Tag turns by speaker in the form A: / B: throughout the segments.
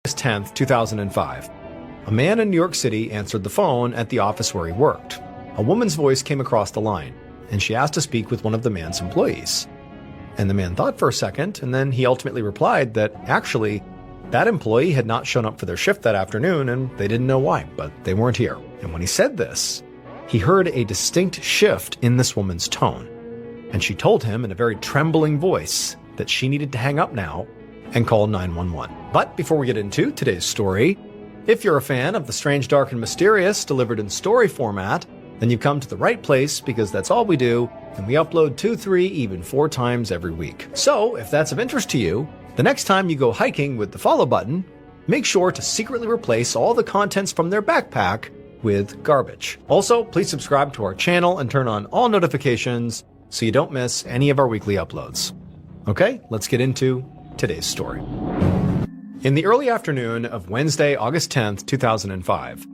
A: 10th, 2005. A man in New York City answered the phone at the office where he worked. A woman's voice came across the line, and she asked to speak with one of the man's employees. And the man thought for a second, and then he ultimately replied that actually, that employee had not shown up for their shift that afternoon, and they didn't know why, but they weren't here. And when he said this, he heard a distinct shift in this woman's tone. And she told him in a very trembling voice that she needed to hang up now and call 911. But before we get into today's story, if you're a fan of the strange, dark, and mysterious delivered in story format, then you've come to the right place because that's all we do, and we upload 2, 3, even 4 times every week. So if that's of interest to you, the next time you go hiking with the follow button, make sure to secretly replace all the contents from their backpack with garbage. Also, please subscribe to our channel and turn on all notifications so you don't miss any of our weekly uploads. Okay, let's get into today's story. In the early afternoon of Wednesday, August 10th, 2005,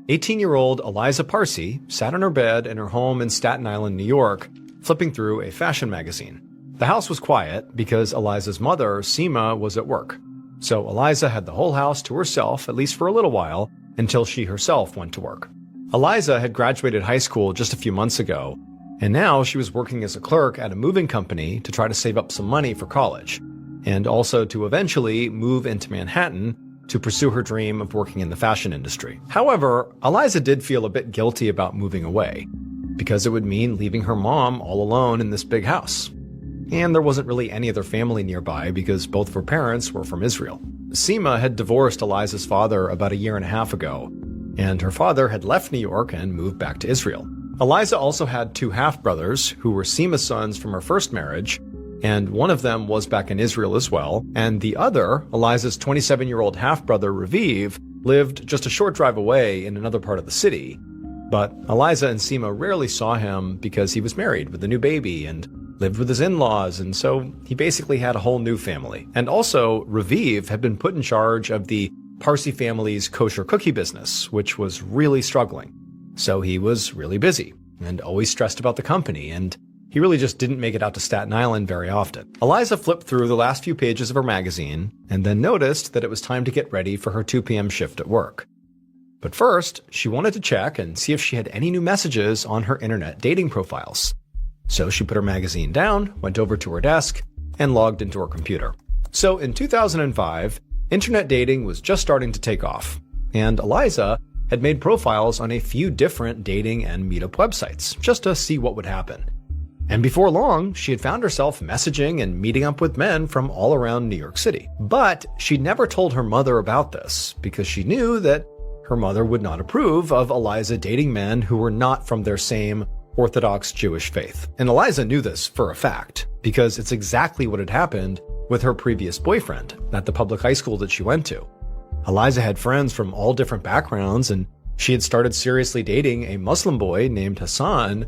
A: 18-year-old Eliza Parsi sat on her bed in her home in Staten Island, New York, flipping through a fashion magazine. The house was quiet because Eliza's mother, Seema, was at work. So Eliza had the whole house to herself, at least for a little while, until she herself went to work. Eliza had graduated high school just a few months ago, and now she was working as a clerk at a moving company to try to save up some money for college, and also to eventually move into Manhattan to pursue her dream of working in the fashion industry. However, Eliza did feel a bit guilty about moving away, because it would mean leaving her mom all alone in this big house. And there wasn't really any other family nearby because both of her parents were from Israel. Seema had divorced Eliza's father about 1.5 years ago, and her father had left New York and moved back to Israel. Eliza also had 2 half-brothers who were Seema's sons from her first marriage, and one of them was back in Israel as well, and the other, Eliza's 27-year-old half-brother Raviv, lived just a short drive away in another part of the city. But Eliza and Seema rarely saw him because he was married with a new baby and lived with his in-laws, and so he basically had a whole new family. And also, Raviv had been put in charge of the Parsi family's kosher cookie business, which was really struggling. So he was really busy and always stressed about the company, and he really just didn't make it out to Staten Island very often. Eliza flipped through the last few pages of her magazine and then noticed that it was time to get ready for her 2 p.m. shift at work. But first, she wanted to check and see if she had any new messages on her internet dating profiles. So she put her magazine down, went over to her desk, and logged into her computer. So in 2005, internet dating was just starting to take off, and Eliza had made profiles on a few different dating and meetup websites just to see what would happen. And before long, she had found herself messaging and meeting up with men from all around New York City. But she never told her mother about this because she knew that her mother would not approve of Eliza dating men who were not from their same Orthodox Jewish faith. And Eliza knew this for a fact because it's exactly what had happened with her previous boyfriend at the public high school that she went to. Eliza had friends from all different backgrounds, and she had started seriously dating a Muslim boy named Hassan,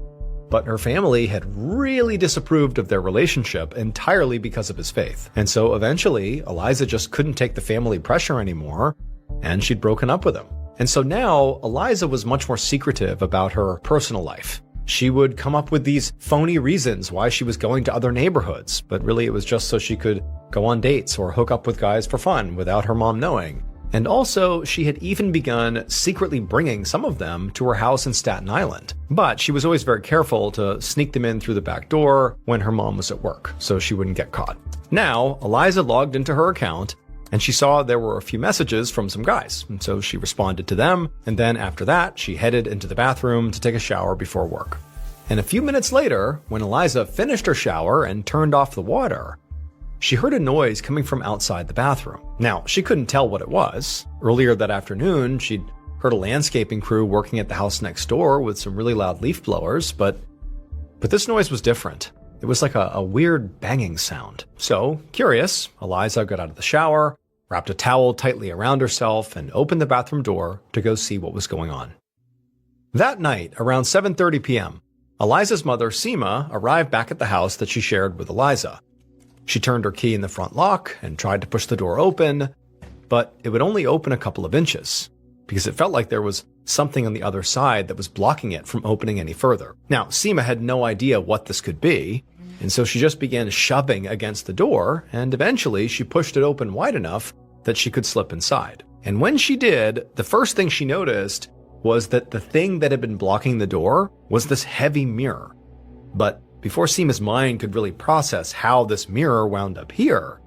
A: but her family had really disapproved of their relationship entirely because of his faith. And so eventually, Eliza just couldn't take the family pressure anymore, and she'd broken up with him. And so now, Eliza was much more secretive about her personal life. She would come up with these phony reasons why she was going to other neighborhoods, but really it was just so she could go on dates or hook up with guys for fun without her mom knowing. And also, she had even begun secretly bringing some of them to her house in Staten Island. But she was always very careful to sneak them in through the back door when her mom was at work, so she wouldn't get caught. Now, Eliza logged into her account, and she saw there were a few messages from some guys, and so she responded to them, and then after that, she headed into the bathroom to take a shower before work. And a few minutes later, when Eliza finished her shower and turned off the water, she heard a noise coming from outside the bathroom. Now, she couldn't tell what it was. Earlier that afternoon, she'd heard a landscaping crew working at the house next door with some really loud leaf blowers, but this noise was different. It was like a weird banging sound. So, curious, Eliza got out of the shower, wrapped a towel tightly around herself, and opened the bathroom door to go see what was going on. That night, around 7:30 p.m., Eliza's mother, Seema, arrived back at the house that she shared with Eliza. She turned her key in the front lock and tried to push the door open, but it would only open a couple of inches because it felt like there was something on the other side that was blocking it from opening any further. Now, Seema had no idea what this could be, and so she just began shoving against the door, and eventually she pushed it open wide enough that she could slip inside. And when she did, the first thing she noticed was that the thing that had been blocking the door was this heavy mirror. But before Seema's mind could really process how this mirror wound up here,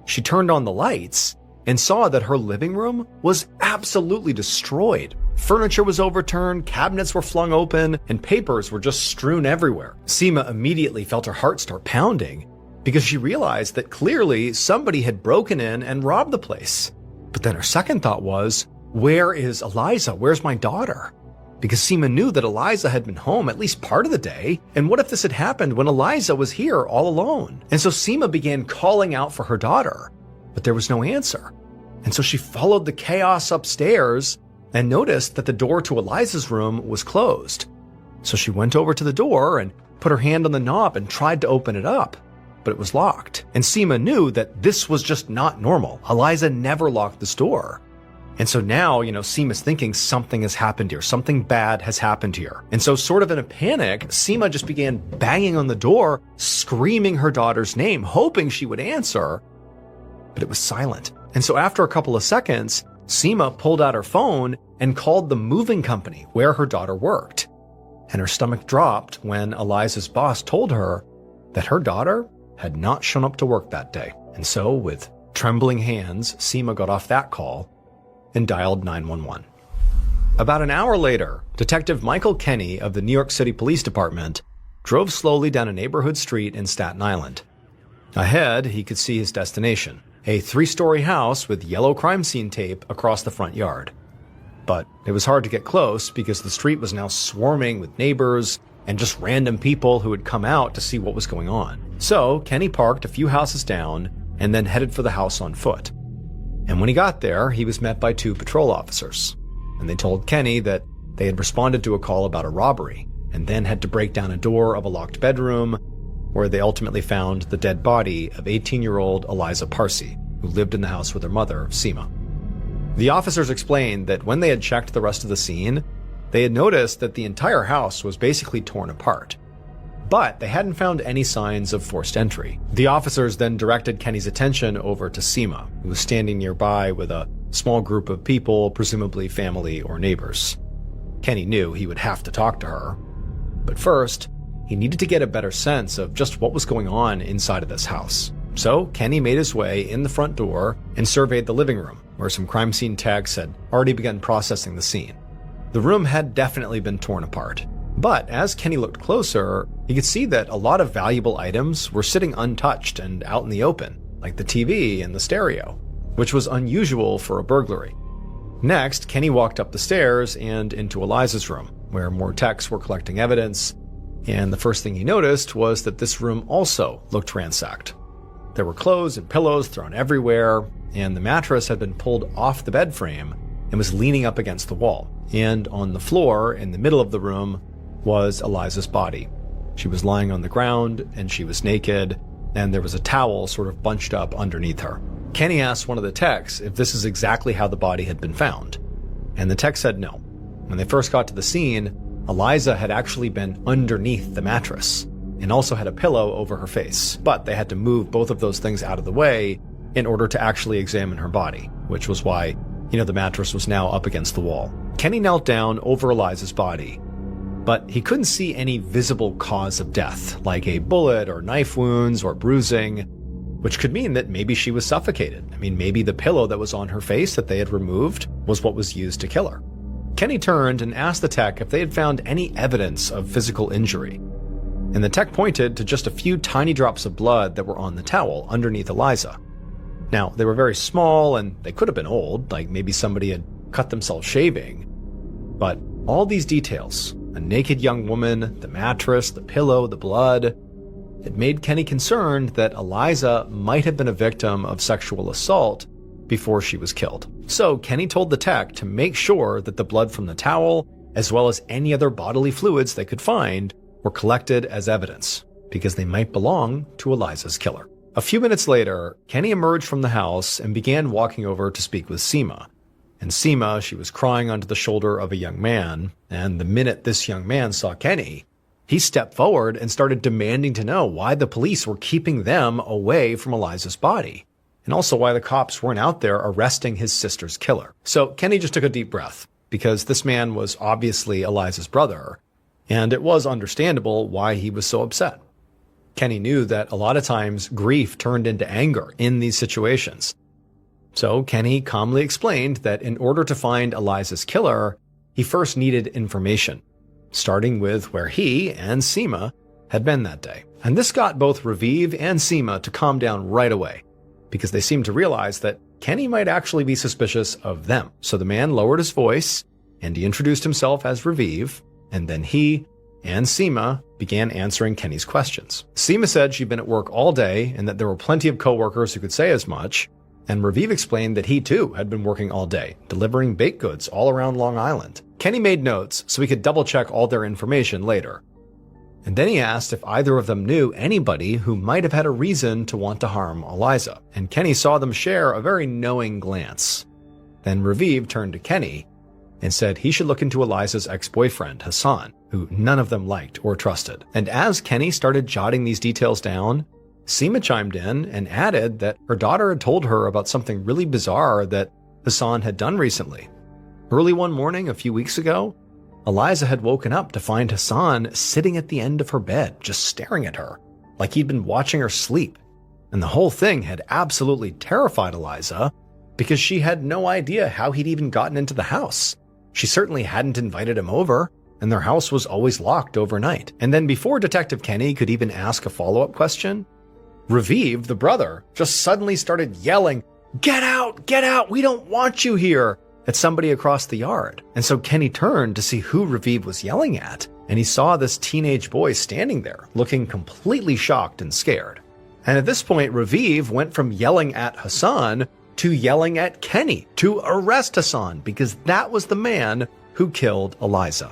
A: she turned on the lights and saw that her living room was absolutely destroyed. Furniture was overturned, cabinets were flung open, and papers were just strewn everywhere. Seema immediately felt her heart start pounding because she realized that clearly somebody had broken in and robbed the place. But then her second thought was, where is Eliza? Where's my daughter? Because Seema knew that Eliza had been home at least part of the day, and what if this had happened when Eliza was here all alone? And so Seema began calling out for her daughter, but there was no answer. And so she followed the chaos upstairs and noticed that the door to Eliza's room was closed. So she went over to the door and put her hand on the knob and tried to open it up, but it was locked. And Seema knew that this was just not normal. Eliza never locked this door. And so now, Seema's thinking something has happened here. Something bad has happened here. And so sort of in a panic, Seema just began banging on the door, screaming her daughter's name, hoping she would answer, but it was silent. And so after a couple of seconds, Seema pulled out her phone and called the moving company where her daughter worked. And her stomach dropped when Eliza's boss told her that her daughter had not shown up to work that day. And so with trembling hands, Seema got off that call and dialed 911. About an hour later, Detective Michael Kenny of the New York City Police Department drove slowly down a neighborhood street in Staten Island. Ahead, he could see his destination, a 3-story house with yellow crime scene tape across the front yard. But it was hard to get close because the street was now swarming with neighbors and just random people who had come out to see what was going on. So Kenny parked a few houses down and then headed for the house on foot. And when he got there, he was met by 2 patrol officers. And they told Kenny that they had responded to a call about a robbery and then had to break down a door of a locked bedroom where they ultimately found the dead body of 18-year-old Eliza Parsi, who lived in the house with her mother, Seema. The officers explained that when they had checked the rest of the scene, they had noticed that the entire house was basically torn apart. But they hadn't found any signs of forced entry. The officers then directed Kenny's attention over to Seema, who was standing nearby with a small group of people, presumably family or neighbors. Kenny knew he would have to talk to her. But first, he needed to get a better sense of just what was going on inside of this house. So Kenny made his way in the front door and surveyed the living room, where some crime scene techs had already begun processing the scene. The room had definitely been torn apart. But as Kenny looked closer, he could see that a lot of valuable items were sitting untouched and out in the open, like the TV and the stereo, which was unusual for a burglary. Next, Kenny walked up the stairs and into Eliza's room, where more techs were collecting evidence, and the first thing he noticed was that this room also looked ransacked. There were clothes and pillows thrown everywhere, and the mattress had been pulled off the bed frame and was leaning up against the wall. And on the floor in the middle of the room was Eliza's body. She was lying on the ground, and she was naked, and there was a towel sort of bunched up underneath her. Kenny asked one of the techs if this is exactly how the body had been found, and the tech said no. When they first got to the scene, Eliza had actually been underneath the mattress, and also had a pillow over her face, but they had to move both of those things out of the way in order to actually examine her body, which was why, the mattress was now up against the wall. Kenny knelt down over Eliza's body, but he couldn't see any visible cause of death, like a bullet or knife wounds or bruising, which could mean that maybe she was suffocated. Maybe the pillow that was on her face that they had removed was what was used to kill her. Kenny turned and asked the tech if they had found any evidence of physical injury. And the tech pointed to just a few tiny drops of blood that were on the towel underneath Eliza. Now, they were very small and they could have been old, like maybe somebody had cut themselves shaving. But all these details, a naked young woman, the mattress, the pillow, the blood, it made Kenny concerned that Eliza might have been a victim of sexual assault before she was killed. So Kenny told the tech to make sure that the blood from the towel, as well as any other bodily fluids they could find, were collected as evidence, because they might belong to Eliza's killer. A few minutes later, Kenny emerged from the house and began walking over to speak with Seema. And Seema, she was crying onto the shoulder of a young man, and the minute this young man saw Kenny, he stepped forward and started demanding to know why the police were keeping them away from Eliza's body. and also why the cops weren't out there arresting his sister's killer. So Kenny just took a deep breath, because this man was obviously Eliza's brother, and it was understandable why he was so upset. Kenny knew that a lot of times grief turned into anger in these situations. So Kenny calmly explained that in order to find Eliza's killer, he first needed information, starting with where he and Seema had been that day. And this got both Raviv and Seema to calm down right away, because they seemed to realize that Kenny might actually be suspicious of them. So the man lowered his voice, and he introduced himself as Raviv, and then he and Seema began answering Kenny's questions. Seema said she'd been at work all day and that there were plenty of coworkers who could say as much, and Raviv explained that he too had been working all day, delivering baked goods all around Long Island. Kenny made notes so he could double-check all their information later. And then he asked if either of them knew anybody who might have had a reason to want to harm Eliza, and Kenny saw them share a very knowing glance. Then Raviv turned to Kenny and said he should look into Eliza's ex-boyfriend, Hassan, who none of them liked or trusted. And as Kenny started jotting these details down, Seema chimed in and added that her daughter had told her about something really bizarre that Hassan had done recently. Early one morning a few weeks ago, Eliza had woken up to find Hassan sitting at the end of her bed, just staring at her, like he'd been watching her sleep. And the whole thing had absolutely terrified Eliza, because she had no idea how he'd even gotten into the house. She certainly hadn't invited him over, and their house was always locked overnight. And then before Detective Kenny could even ask a follow-up question, Raviv, the brother, just suddenly started yelling, "Get out, we don't want you here," at somebody across the yard. And so Kenny turned to see who Raviv was yelling at, and he saw this teenage boy standing there, looking completely shocked and scared. And at this point, Raviv went from yelling at Hassan to yelling at Kenny to arrest Hassan, because that was the man who killed Eliza.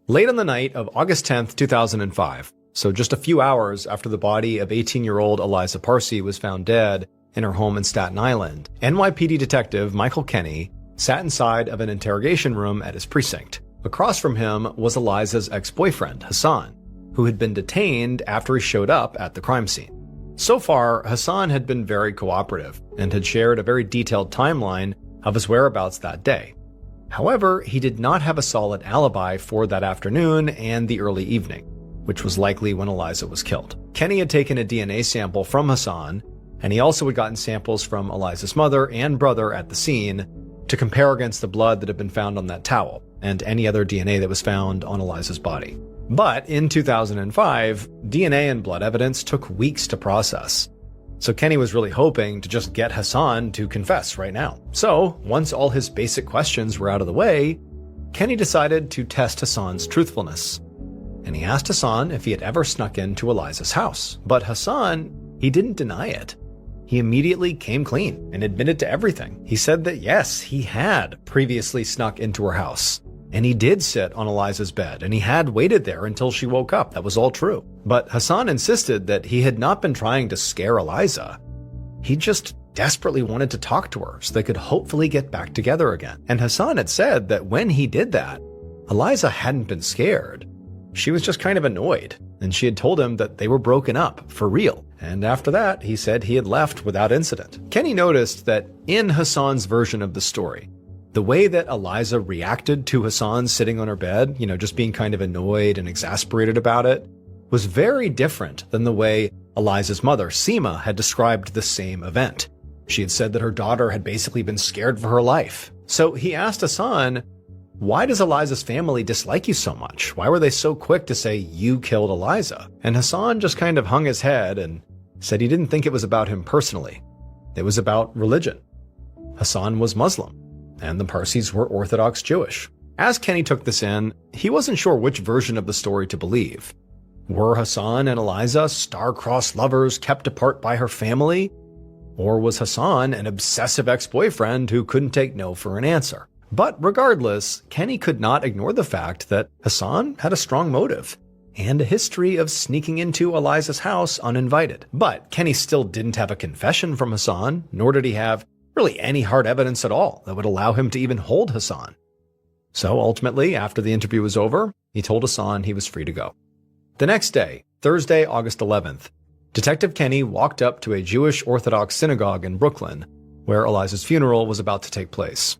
A: Late on the night of August 10th, 2005, so just a few hours after the body of 18-year-old Eliza Parsi was found dead in her home in Staten Island, NYPD detective Michael Kenny sat inside of an interrogation room at his precinct. Across from him was Eliza's ex-boyfriend, Hassan, who had been detained after he showed up at the crime scene. So far, Hassan had been very cooperative and had shared a very detailed timeline of his whereabouts that day. However, he did not have a solid alibi for that afternoon and the early evening, which was likely when Eliza was killed. Kenny had taken a DNA sample from Hassan, and he also had gotten samples from Eliza's mother and brother at the scene to compare against the blood that had been found on that towel and any other DNA that was found on Eliza's body. But in 2005, DNA and blood evidence took weeks to process. So Kenny was really hoping to just get Hassan to confess right now. So once all his basic questions were out of the way, Kenny decided to test Hassan's truthfulness. And he asked Hassan if he had ever snuck into Eliza's house. But Hassan, he didn't deny it. He immediately came clean and admitted to everything. He said that yes, he had previously snuck into her house. And he did sit on Eliza's bed, and he had waited there until she woke up. That was all true. But Hassan insisted that he had not been trying to scare Eliza. He just desperately wanted to talk to her so they could hopefully get back together again. And Hassan had said that when he did that, Eliza hadn't been scared. She was just kind of annoyed, and she had told him that they were broken up, for real. And after that, he said he had left without incident. Kenny noticed that in Hassan's version of the story, the way that Eliza reacted to Hassan sitting on her bed, just being kind of annoyed and exasperated about it, was very different than the way Eliza's mother, Seema, had described the same event. She had said that her daughter had basically been scared for her life. So he asked Hassan, "Why does Eliza's family dislike you so much? Why were they so quick to say you killed Eliza?" And Hassan just kind of hung his head and said he didn't think it was about him personally. It was about religion. Hassan was Muslim, and the Parsis were Orthodox Jewish. As Kenny took this in, he wasn't sure which version of the story to believe. Were Hassan and Eliza star-crossed lovers kept apart by her family? Or was Hassan an obsessive ex-boyfriend who couldn't take no for an answer? But regardless, Kenny could not ignore the fact that Hassan had a strong motive and a history of sneaking into Eliza's house uninvited. But Kenny still didn't have a confession from Hassan, nor did he have really any hard evidence at all that would allow him to even hold Hassan. So ultimately, after the interview was over, he told Hassan he was free to go. The next day, Thursday, August 11th, Detective Kenny walked up to a Jewish Orthodox synagogue in Brooklyn, where Eliza's funeral was about to take place.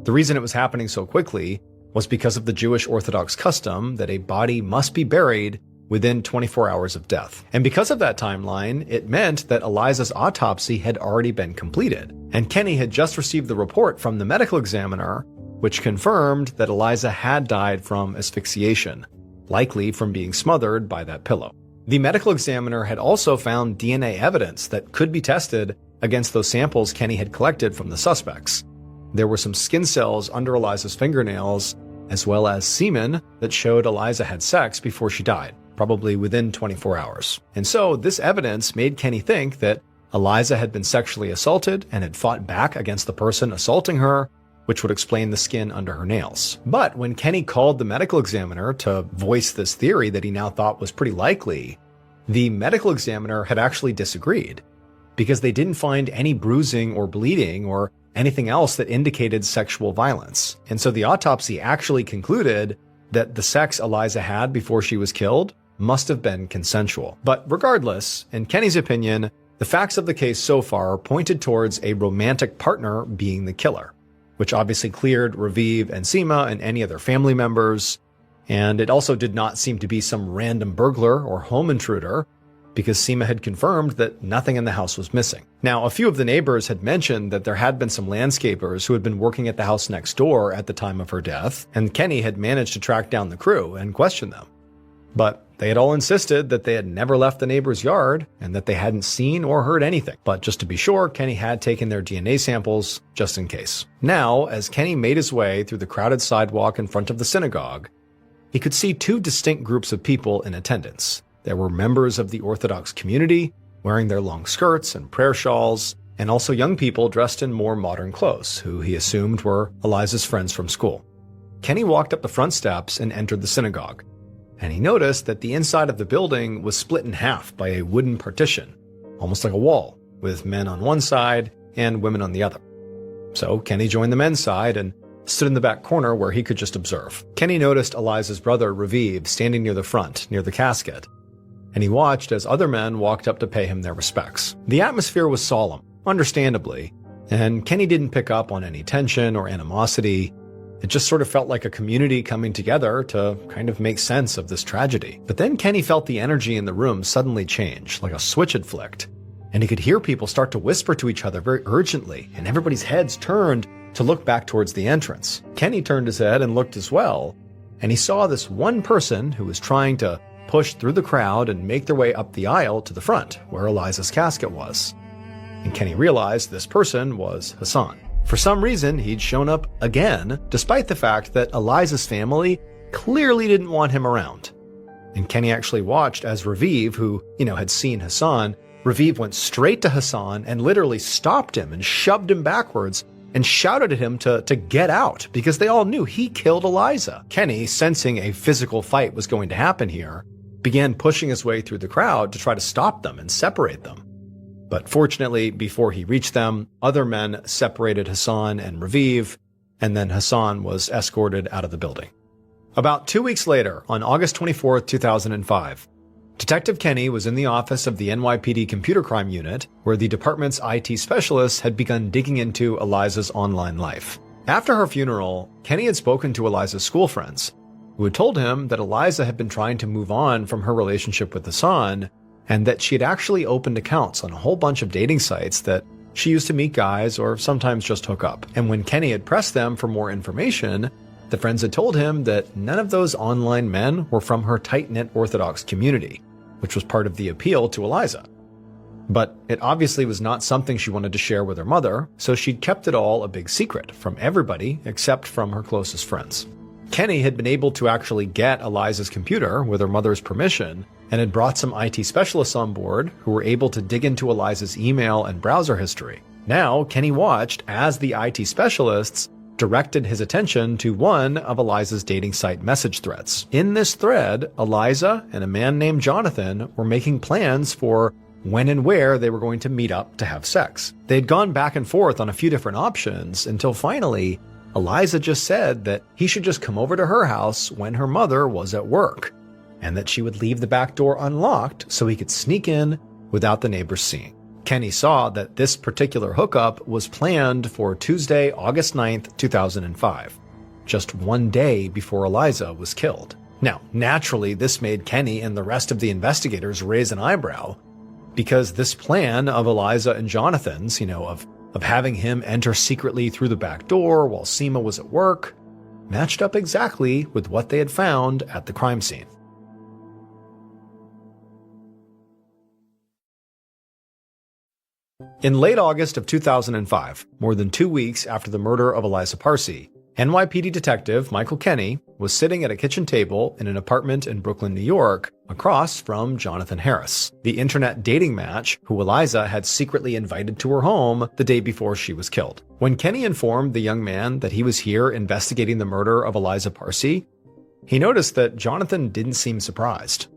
A: The reason it was happening so quickly was because of the Jewish Orthodox custom that a body must be buried within 24 hours of death. And because of that timeline, it meant that Eliza's autopsy had already been completed, and Kenny had just received the report from the medical examiner, which confirmed that Eliza had died from asphyxiation, likely from being smothered by that pillow. The medical examiner had also found DNA evidence that could be tested against those samples Kenny had collected from the suspects. There were some skin cells under Eliza's fingernails, as well as semen that showed Eliza had sex before she died, probably within 24 hours. And so this evidence made Kenny think that Eliza had been sexually assaulted and had fought back against the person assaulting her, which would explain the skin under her nails. But when Kenny called the medical examiner to voice this theory that he now thought was pretty likely, the medical examiner had actually disagreed, because they didn't find any bruising or bleeding or anything else that indicated sexual violence. And so the autopsy actually concluded that the sex Eliza had before she was killed must have been consensual. But regardless, in Kenny's opinion, the facts of the case so far pointed towards a romantic partner being the killer, which obviously cleared Raviv and Seema and any other family members. And it also did not seem to be some random burglar or home intruder, because Seema had confirmed that nothing in the house was missing. Now, a few of the neighbors had mentioned that there had been some landscapers who had been working at the house next door at the time of her death, and Kenny had managed to track down the crew and question them. But they had all insisted that they had never left the neighbor's yard and that they hadn't seen or heard anything. But just to be sure, Kenny had taken their DNA samples just in case. Now, as Kenny made his way through the crowded sidewalk in front of the synagogue, he could see two distinct groups of people in attendance. There were members of the Orthodox community wearing their long skirts and prayer shawls, and also young people dressed in more modern clothes, who he assumed were Eliza's friends from school. Kenny walked up the front steps and entered the synagogue, and he noticed that the inside of the building was split in half by a wooden partition, almost like a wall, with men on one side and women on the other. So Kenny joined the men's side and stood in the back corner where he could just observe. Kenny noticed Eliza's brother, Raviv, standing near the front, near the casket, and he watched as other men walked up to pay him their respects. The atmosphere was solemn, understandably, and Kenny didn't pick up on any tension or animosity. It just sort of felt like a community coming together to kind of make sense of this tragedy. But then Kenny felt the energy in the room suddenly change, like a switch had flicked, and he could hear people start to whisper to each other very urgently, and everybody's heads turned to look back towards the entrance. Kenny turned his head and looked as well, and he saw this one person who was trying to push through the crowd and make their way up the aisle to the front, where Eliza's casket was. And Kenny realized this person was Hassan. For some reason, he'd shown up again, despite the fact that Eliza's family clearly didn't want him around. And Kenny actually watched as Raviv, who, had seen Hassan, Raviv went straight to Hassan and literally stopped him and shoved him backwards and shouted at him to get out, because they all knew he killed Eliza. Kenny, sensing a physical fight was going to happen here, began pushing his way through the crowd to try to stop them and separate them. But fortunately, before he reached them, other men separated Hassan and Raviv, and then Hassan was escorted out of the building. About 2 weeks later, on August 24, 2005, Detective Kenny was in the office of the NYPD Computer Crime Unit, where the department's IT specialists had begun digging into Eliza's online life. After her funeral, Kenny had spoken to Eliza's school friends, who had told him that Eliza had been trying to move on from her relationship with Hassan, and that she had actually opened accounts on a whole bunch of dating sites that she used to meet guys or sometimes just hook up. And when Kenny had pressed them for more information, the friends had told him that none of those online men were from her tight-knit Orthodox community, which was part of the appeal to Eliza. But it obviously was not something she wanted to share with her mother, so she'd kept it all a big secret from everybody except from her closest friends. Kenny had been able to actually get Eliza's computer with her mother's permission and had brought some IT specialists on board who were able to dig into Eliza's email and browser history. Now, Kenny watched as the IT specialists directed his attention to one of Eliza's dating site message threads. In this thread, Eliza and a man named Jonathan were making plans for when and where they were going to meet up to have sex. They had gone back and forth on a few different options until finally, Eliza just said that he should just come over to her house when her mother was at work. and that she would leave the back door unlocked so he could sneak in without the neighbors seeing. Kenny saw that this particular hookup was planned for Tuesday, August 9th, 2005, just one day before Eliza was killed. Now, naturally, this made Kenny and the rest of the investigators raise an eyebrow, because this plan of Eliza and Jonathan's, of having him enter secretly through the back door while Seema was at work, matched up exactly with what they had found at the crime scene. In late August of 2005, more than 2 weeks after the murder of Eliza Parsi, NYPD detective Michael Kenny was sitting at a kitchen table in an apartment in Brooklyn, New York, across from Jonathan Harris, the internet dating match who Eliza had secretly invited to her home the day before she was killed. When Kenny informed the young man that he was here investigating the murder of Eliza Parsi, he noticed that Jonathan didn't seem surprised.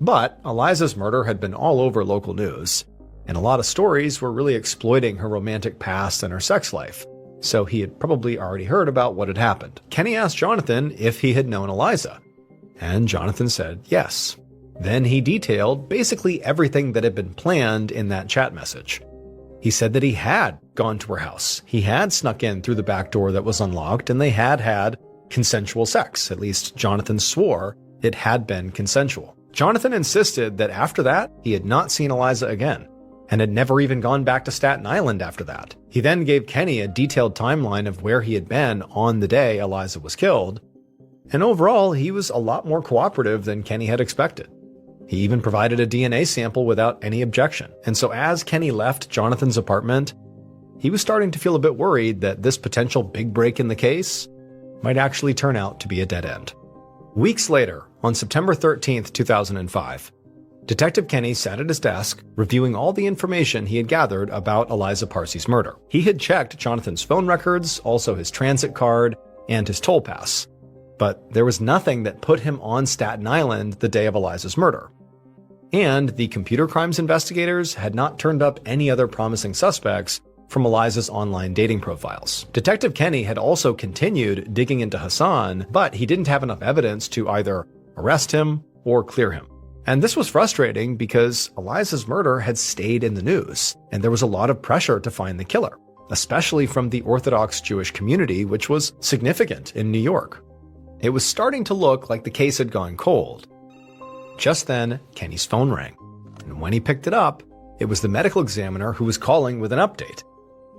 A: But Eliza's murder had been all over local news, and a lot of stories were really exploiting her romantic past and her sex life, so he had probably already heard about what had happened. Kenny asked Jonathan if he had known Eliza, and Jonathan said yes. Then he detailed basically everything that had been planned in that chat message. He said that he had gone to her house, he had snuck in through the back door that was unlocked, and they had had consensual sex. At least Jonathan swore it had been consensual. Jonathan insisted that after that, he had not seen Eliza again, and had never even gone back to Staten Island after that. He then gave Kenny a detailed timeline of where he had been on the day Eliza was killed, and overall, he was a lot more cooperative than Kenny had expected. He even provided a DNA sample without any objection. And so as Kenny left Jonathan's apartment, he was starting to feel a bit worried that this potential big break in the case might actually turn out to be a dead end. Weeks later, on September 13th, 2005, Detective Kenny sat at his desk, reviewing all the information he had gathered about Eliza Parsi's murder. He had checked Jonathan's phone records, also his transit card, and his toll pass. But there was nothing that put him on Staten Island the day of Eliza's murder. And the computer crimes investigators had not turned up any other promising suspects from Eliza's online dating profiles. Detective Kenny had also continued digging into Hassan, but he didn't have enough evidence to either arrest him or clear him. And this was frustrating because Eliza's murder had stayed in the news, and there was a lot of pressure to find the killer, especially from the Orthodox Jewish community, which was significant in New York. It was starting to look like the case had gone cold. Just then, Kenny's phone rang, and when he picked it up, it was the medical examiner who was calling with an update.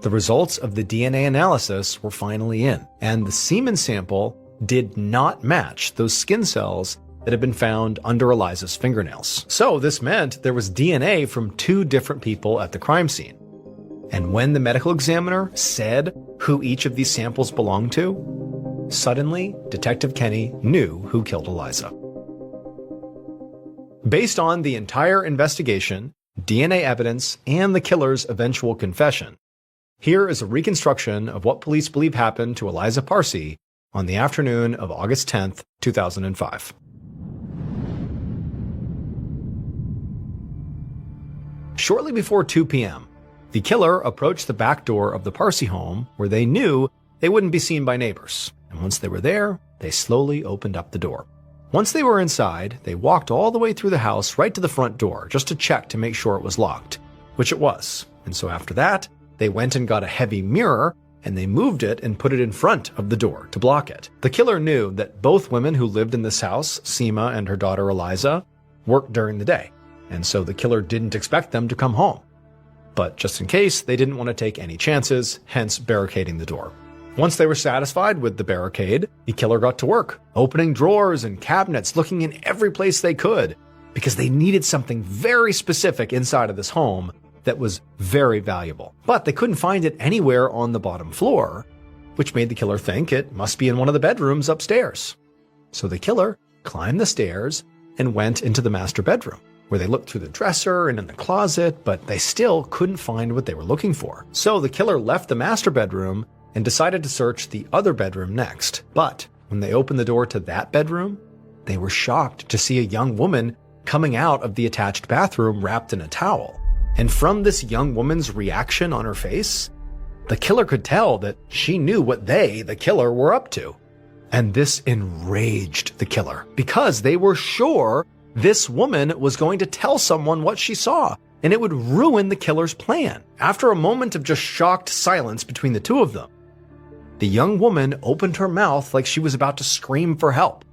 A: The results of the DNA analysis were finally in, and the semen sample did not match those skin cells that had been found under Eliza's fingernails. So this meant there was DNA from 2 different people at the crime scene. And when the medical examiner said who each of these samples belonged to, suddenly Detective Kenny knew who killed Eliza. Based on the entire investigation, DNA evidence, and the killer's eventual confession, here is a reconstruction of what police believe happened to Eliza Parsi on the afternoon of August 10th, 2005. Shortly before 2 p.m., the killer approached the back door of the Parsi home where they knew they wouldn't be seen by neighbors, and once they were there, they slowly opened up the door. Once they were inside, they walked all the way through the house right to the front door just to check to make sure it was locked, which it was. And so after that, they went and got a heavy mirror and they moved it and put it in front of the door to block it. The killer knew that both women who lived in this house, Seema and her daughter Eliza, worked during the day, and so the killer didn't expect them to come home. But just in case, they didn't want to take any chances, hence barricading the door. Once they were satisfied with the barricade, the killer got to work, opening drawers and cabinets, looking in every place they could, because they needed something very specific inside of this home that was very valuable. But they couldn't find it anywhere on the bottom floor, which made the killer think it must be in one of the bedrooms upstairs. So the killer climbed the stairs and went into the master bedroom, where they looked through the dresser and in the closet, but they still couldn't find what they were looking for. So the killer left the master bedroom and decided to search the other bedroom next. But when they opened the door to that bedroom, they were shocked to see a young woman coming out of the attached bathroom wrapped in a towel. And from this young woman's reaction on her face, the killer could tell that she knew what they, the killer, were up to. And this enraged the killer because they were sure this woman was going to tell someone what she saw, and it would ruin the killer's plan. After a moment of just shocked silence between the two of them, the young woman opened her mouth like she was about to scream for help.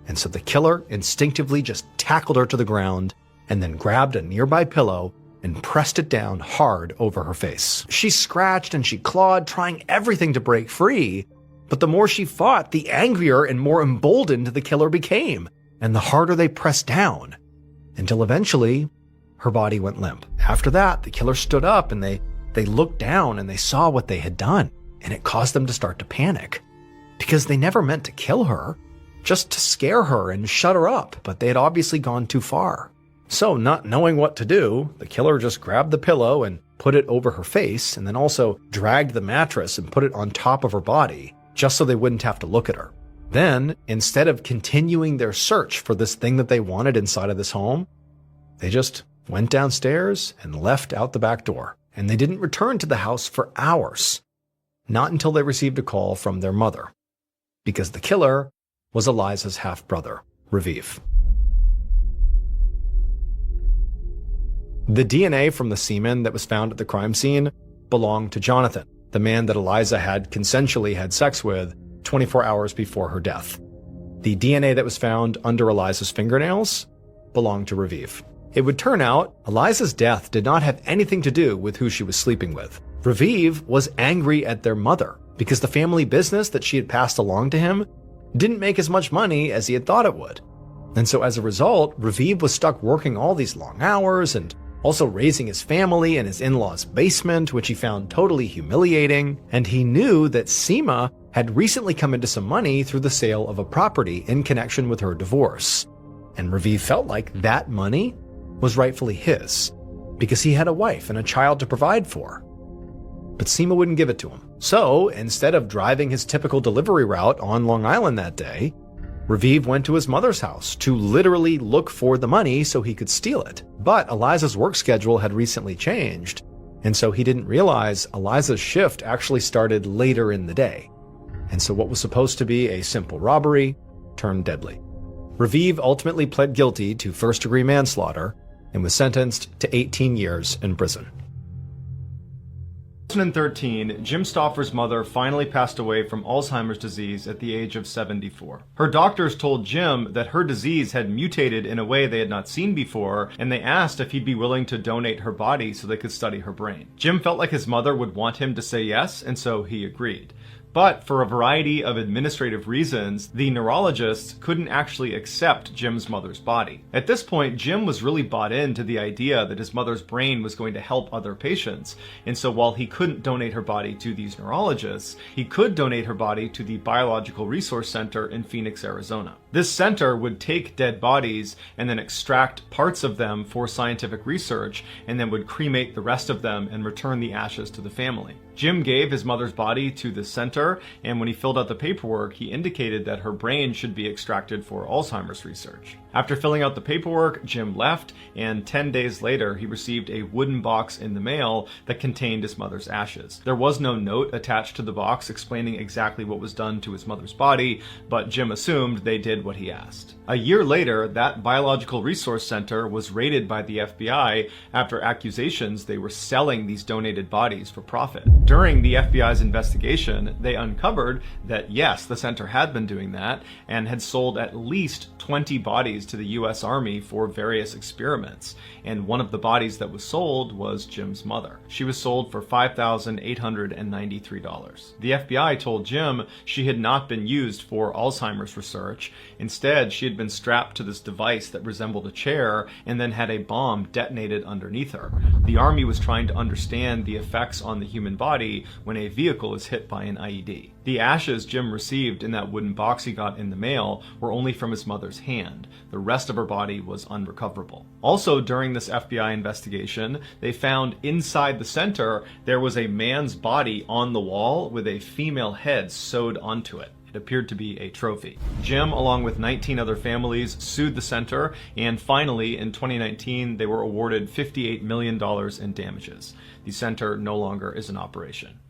A: And so the killer instinctively just tackled her to the ground and then grabbed a nearby pillow and pressed it down hard over her face. She scratched and she clawed, trying everything to break free, but the more she fought, the angrier and more emboldened the killer became, and the harder they pressed down, until eventually her body went limp. After that, the killer stood up and they looked down and they saw what they had done, and it caused them to start to panic, because they never meant to kill her, just to scare her and shut her up, but they had obviously gone too far. So, not knowing what to do, the killer just grabbed the pillow and put it over her face, and then also dragged the mattress and put it on top of her body, just so they wouldn't have to look at her. Then, instead of continuing their search for this thing that they wanted inside of this home, they just went downstairs and left out the back door. And they didn't return to the house for hours, not until they received a call from their mother, because the killer was Eliza's half-brother, Raviv. The DNA from the semen that was found at the crime scene belonged to Jonathan, the man that Eliza had consensually had sex with 24 hours before her death. The DNA that was found under Eliza's fingernails belonged to Raviv. It would turn out Eliza's death did not have anything to do with who she was sleeping with. Raviv was angry at their mother because the family business that she had passed along to him didn't make as much money as he had thought it would. And so as a result, Raviv was stuck working all these long hours and also raising his family in his in-laws' basement, which he found totally humiliating. And he knew that Seema had recently come into some money through the sale of a property in connection with her divorce. And Raviv felt like that money was rightfully his, because he had a wife and a child to provide for. But Seema wouldn't give it to him. So instead of driving his typical delivery route on Long Island that day, Raviv went to his mother's house to literally look for the money so he could steal it. But Eliza's work schedule had recently changed, and so he didn't realize Eliza's shift actually started later in the day. And so what was supposed to be a simple robbery turned deadly. Raviv ultimately pled guilty to first-degree manslaughter and was sentenced to 18 years in prison. In 2013, Jim Stauffer's mother finally passed away from Alzheimer's disease at the age of 74. Her doctors told Jim that her disease had mutated in a way they had not seen before, and they asked if he'd be willing to donate her body so they could study her brain. Jim felt like his mother would want him to say yes, and so he agreed. But for a variety of administrative reasons, the neurologists couldn't actually accept Jim's mother's body. At this point, Jim was really bought into the idea that his mother's brain was going to help other patients, and so while he couldn't donate her body to these neurologists, he could donate her body to the Biological Resource Center in Phoenix, Arizona. This center would take dead bodies and then extract parts of them for scientific research, and then would cremate the rest of them and return the ashes to the family. Jim gave his mother's body to the center, and when he filled out the paperwork, he indicated that her brain should be extracted for Alzheimer's research. After filling out the paperwork, Jim left, and 10 days later, he received a wooden box in the mail that contained his mother's ashes. There was no note attached to the box explaining exactly what was done to his mother's body, but Jim assumed they did what he asked. A year later, that Biological Resource Center was raided by the FBI after accusations they were selling these donated bodies for profit. During the FBI's investigation, they uncovered that yes, the center had been doing that and had sold at least 20 bodies to the US Army for various experiments, and one of the bodies that was sold was Jim's mother. She was sold for $5,893. The FBI told Jim she had not been used for Alzheimer's research. Instead, she had been strapped to this device that resembled a chair and then had a bomb detonated underneath her. The Army was trying to understand the effects on the human body when a vehicle is hit by an IED. The ashes Jim received in that wooden box he got in the mail were only from his mother's hand. The rest of her body was unrecoverable. Also, during this FBI investigation, they found inside the center there was a man's body on the wall with a female head sewed onto it. It appeared to be a trophy. Jim, along with 19 other families, sued the center, and finally, in 2019, they were awarded $58 million in damages. The center no longer is in operation.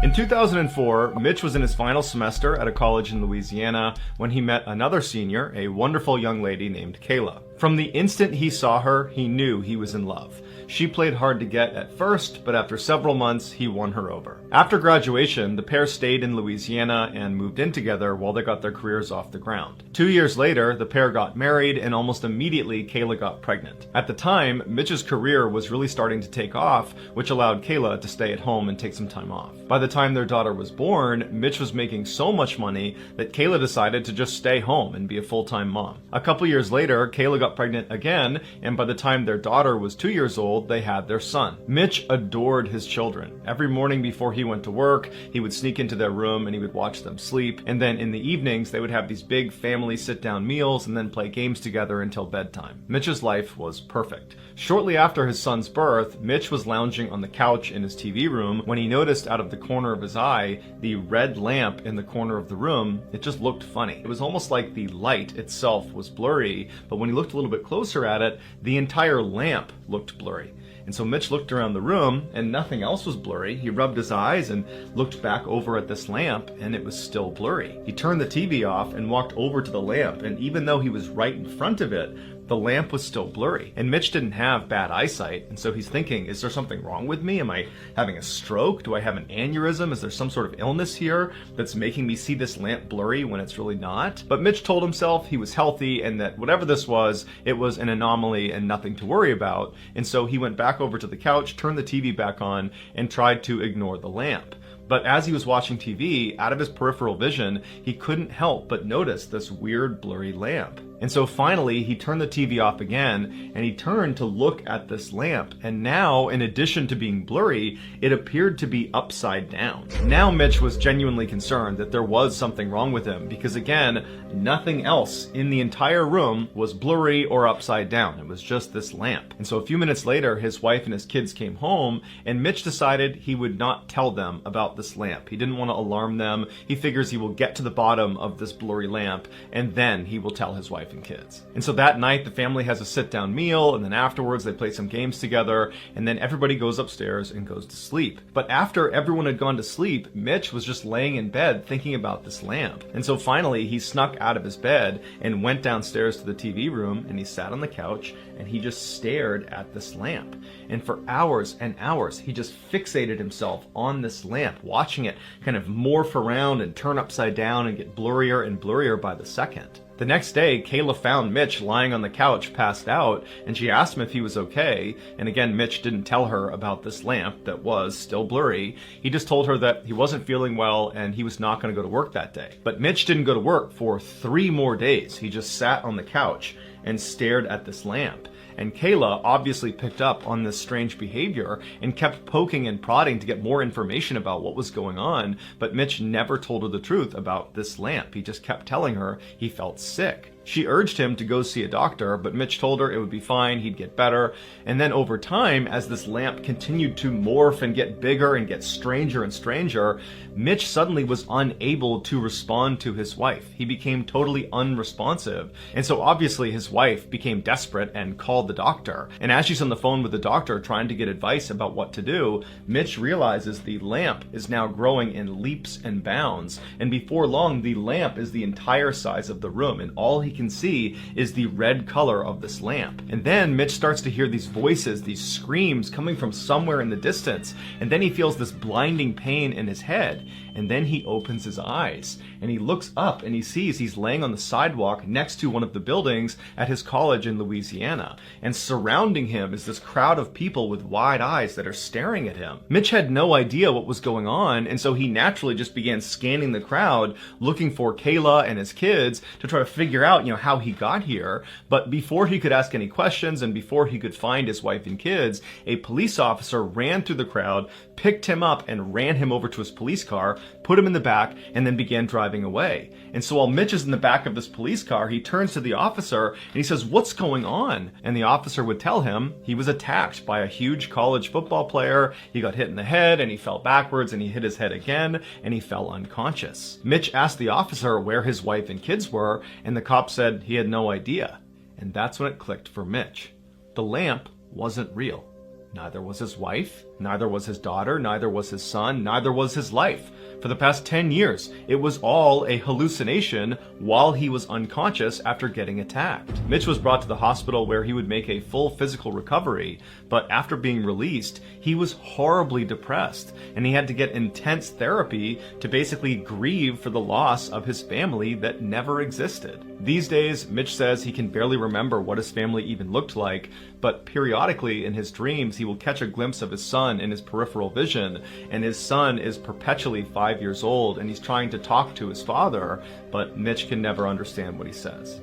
B: In 2004, Mitch was in his final semester at a college in Louisiana when he met another senior, a wonderful young lady named Kayla. From the instant he saw her, he knew he was in love. She played hard to get at first, but after several months, he won her over. After graduation, the pair stayed in Louisiana and moved in together while they got their careers off the ground. 2 years later, the pair got married, and almost immediately, Kayla got pregnant. At the time, Mitch's career was really starting to take off, which allowed Kayla to stay at home and take some time off. By the time their daughter was born, Mitch was making so much money that Kayla decided to just stay home and be a full-time mom. A couple years later, Kayla got pregnant again, and by the time their daughter was 2 years old, they had their son. Mitch adored his children. Every morning before he went to work, he would sneak into their room and he would watch them sleep, and then in the evenings they would have these big family sit-down meals and then play games together until bedtime. Mitch's life was perfect. Shortly after his son's birth, Mitch was lounging on the couch in his TV room when he noticed out of the corner of his eye the red lamp in the corner of the room. It just looked funny. It was almost like the light itself was blurry, but when he looked a little bit closer at it, the entire lamp looked blurry. And so Mitch looked around the room and nothing else was blurry. He rubbed his eyes and looked back over at this lamp and it was still blurry. He turned the TV off and walked over to the lamp, and even though he was right in front of it, the lamp was still blurry. And Mitch didn't have bad eyesight, and so he's thinking, is there something wrong with me? Am I having a stroke? Do I have an aneurysm? Is there some sort of illness here that's making me see this lamp blurry when it's really not? But Mitch told himself he was healthy and that whatever this was, it was an anomaly and nothing to worry about. And so he went back over to the couch, turned the TV back on, and tried to ignore the lamp. But as he was watching TV, out of his peripheral vision, he couldn't help but notice this weird blurry lamp. And so finally, he turned the TV off again, and he turned to look at this lamp. And now, in addition to being blurry, it appeared to be upside down. Now Mitch was genuinely concerned that there was something wrong with him, because again, nothing else in the entire room was blurry or upside down. It was just this lamp. And so a few minutes later, his wife and his kids came home, and Mitch decided he would not tell them about this lamp. He didn't want to alarm them. He figures he will get to the bottom of this blurry lamp, and then he will tell his wife and kids. And so that night, the family has a sit-down meal, and then afterwards they play some games together, and then everybody goes upstairs and goes to sleep. But after everyone had gone to sleep, Mitch was just laying in bed thinking about this lamp. And so finally, he snuck out of his bed and went downstairs to the TV room, and he sat on the couch, and he just stared at this lamp. And for hours and hours, he just fixated himself on this lamp, watching it kind of morph around and turn upside down and get blurrier and blurrier by the second. The next day, Kayla found Mitch lying on the couch, passed out, and she asked him if he was okay. And again, Mitch didn't tell her about this lamp that was still blurry. He just told her that he wasn't feeling well and he was not going to go to work that day. But Mitch didn't go to work for 3 more days. He just sat on the couch and stared at this lamp. And Kayla obviously picked up on this strange behavior and kept poking and prodding to get more information about what was going on, but Mitch never told her the truth about this lamp. He just kept telling her he felt sick. She urged him to go see a doctor, but Mitch told her it would be fine, he'd get better. And then over time, as this lamp continued to morph and get bigger and get stranger and stranger, Mitch suddenly was unable to respond to his wife. He became totally unresponsive. And so obviously his wife became desperate and called the doctor. And as she's on the phone with the doctor trying to get advice about what to do, Mitch realizes the lamp is now growing in leaps and bounds. And before long, the lamp is the entire size of the room, and all he can see is the red color of this lamp. And then Mitch starts to hear these voices, these screams coming from somewhere in the distance, and then he feels this blinding pain in his head. And then he opens his eyes and he looks up and he sees he's laying on the sidewalk next to one of the buildings at his college in Louisiana. And surrounding him is this crowd of people with wide eyes that are staring at him. Mitch had no idea what was going on, and so he naturally just began scanning the crowd, looking for Kayla and his kids to try to figure out, how he got here. But before he could ask any questions and before he could find his wife and kids, a police officer ran through the crowd, picked him up and ran him over to his police car, put him in the back, and then began driving away. And so while Mitch is in the back of this police car, he turns to the officer and he says, "What's going on?" And the officer would tell him he was attacked by a huge college football player. He got hit in the head and he fell backwards and he hit his head again and he fell unconscious. Mitch asked the officer where his wife and kids were, and the cop said he had no idea. And that's when it clicked for Mitch. The lamp wasn't real. Neither was his wife, Neither was his daughter, neither was his son, neither was his life. For the past 10 years, it was all a hallucination while he was unconscious after getting attacked. Mitch was brought to the hospital where he would make a full physical recovery, but after being released, he was horribly depressed, and he had to get intense therapy to basically grieve for the loss of his family that never existed. These days, Mitch says he can barely remember what his family even looked like, but periodically in his dreams, he will catch a glimpse of his son in his peripheral vision, and his son is perpetually 5 years old, and he's trying to talk to his father, but Mitch can never understand what he says.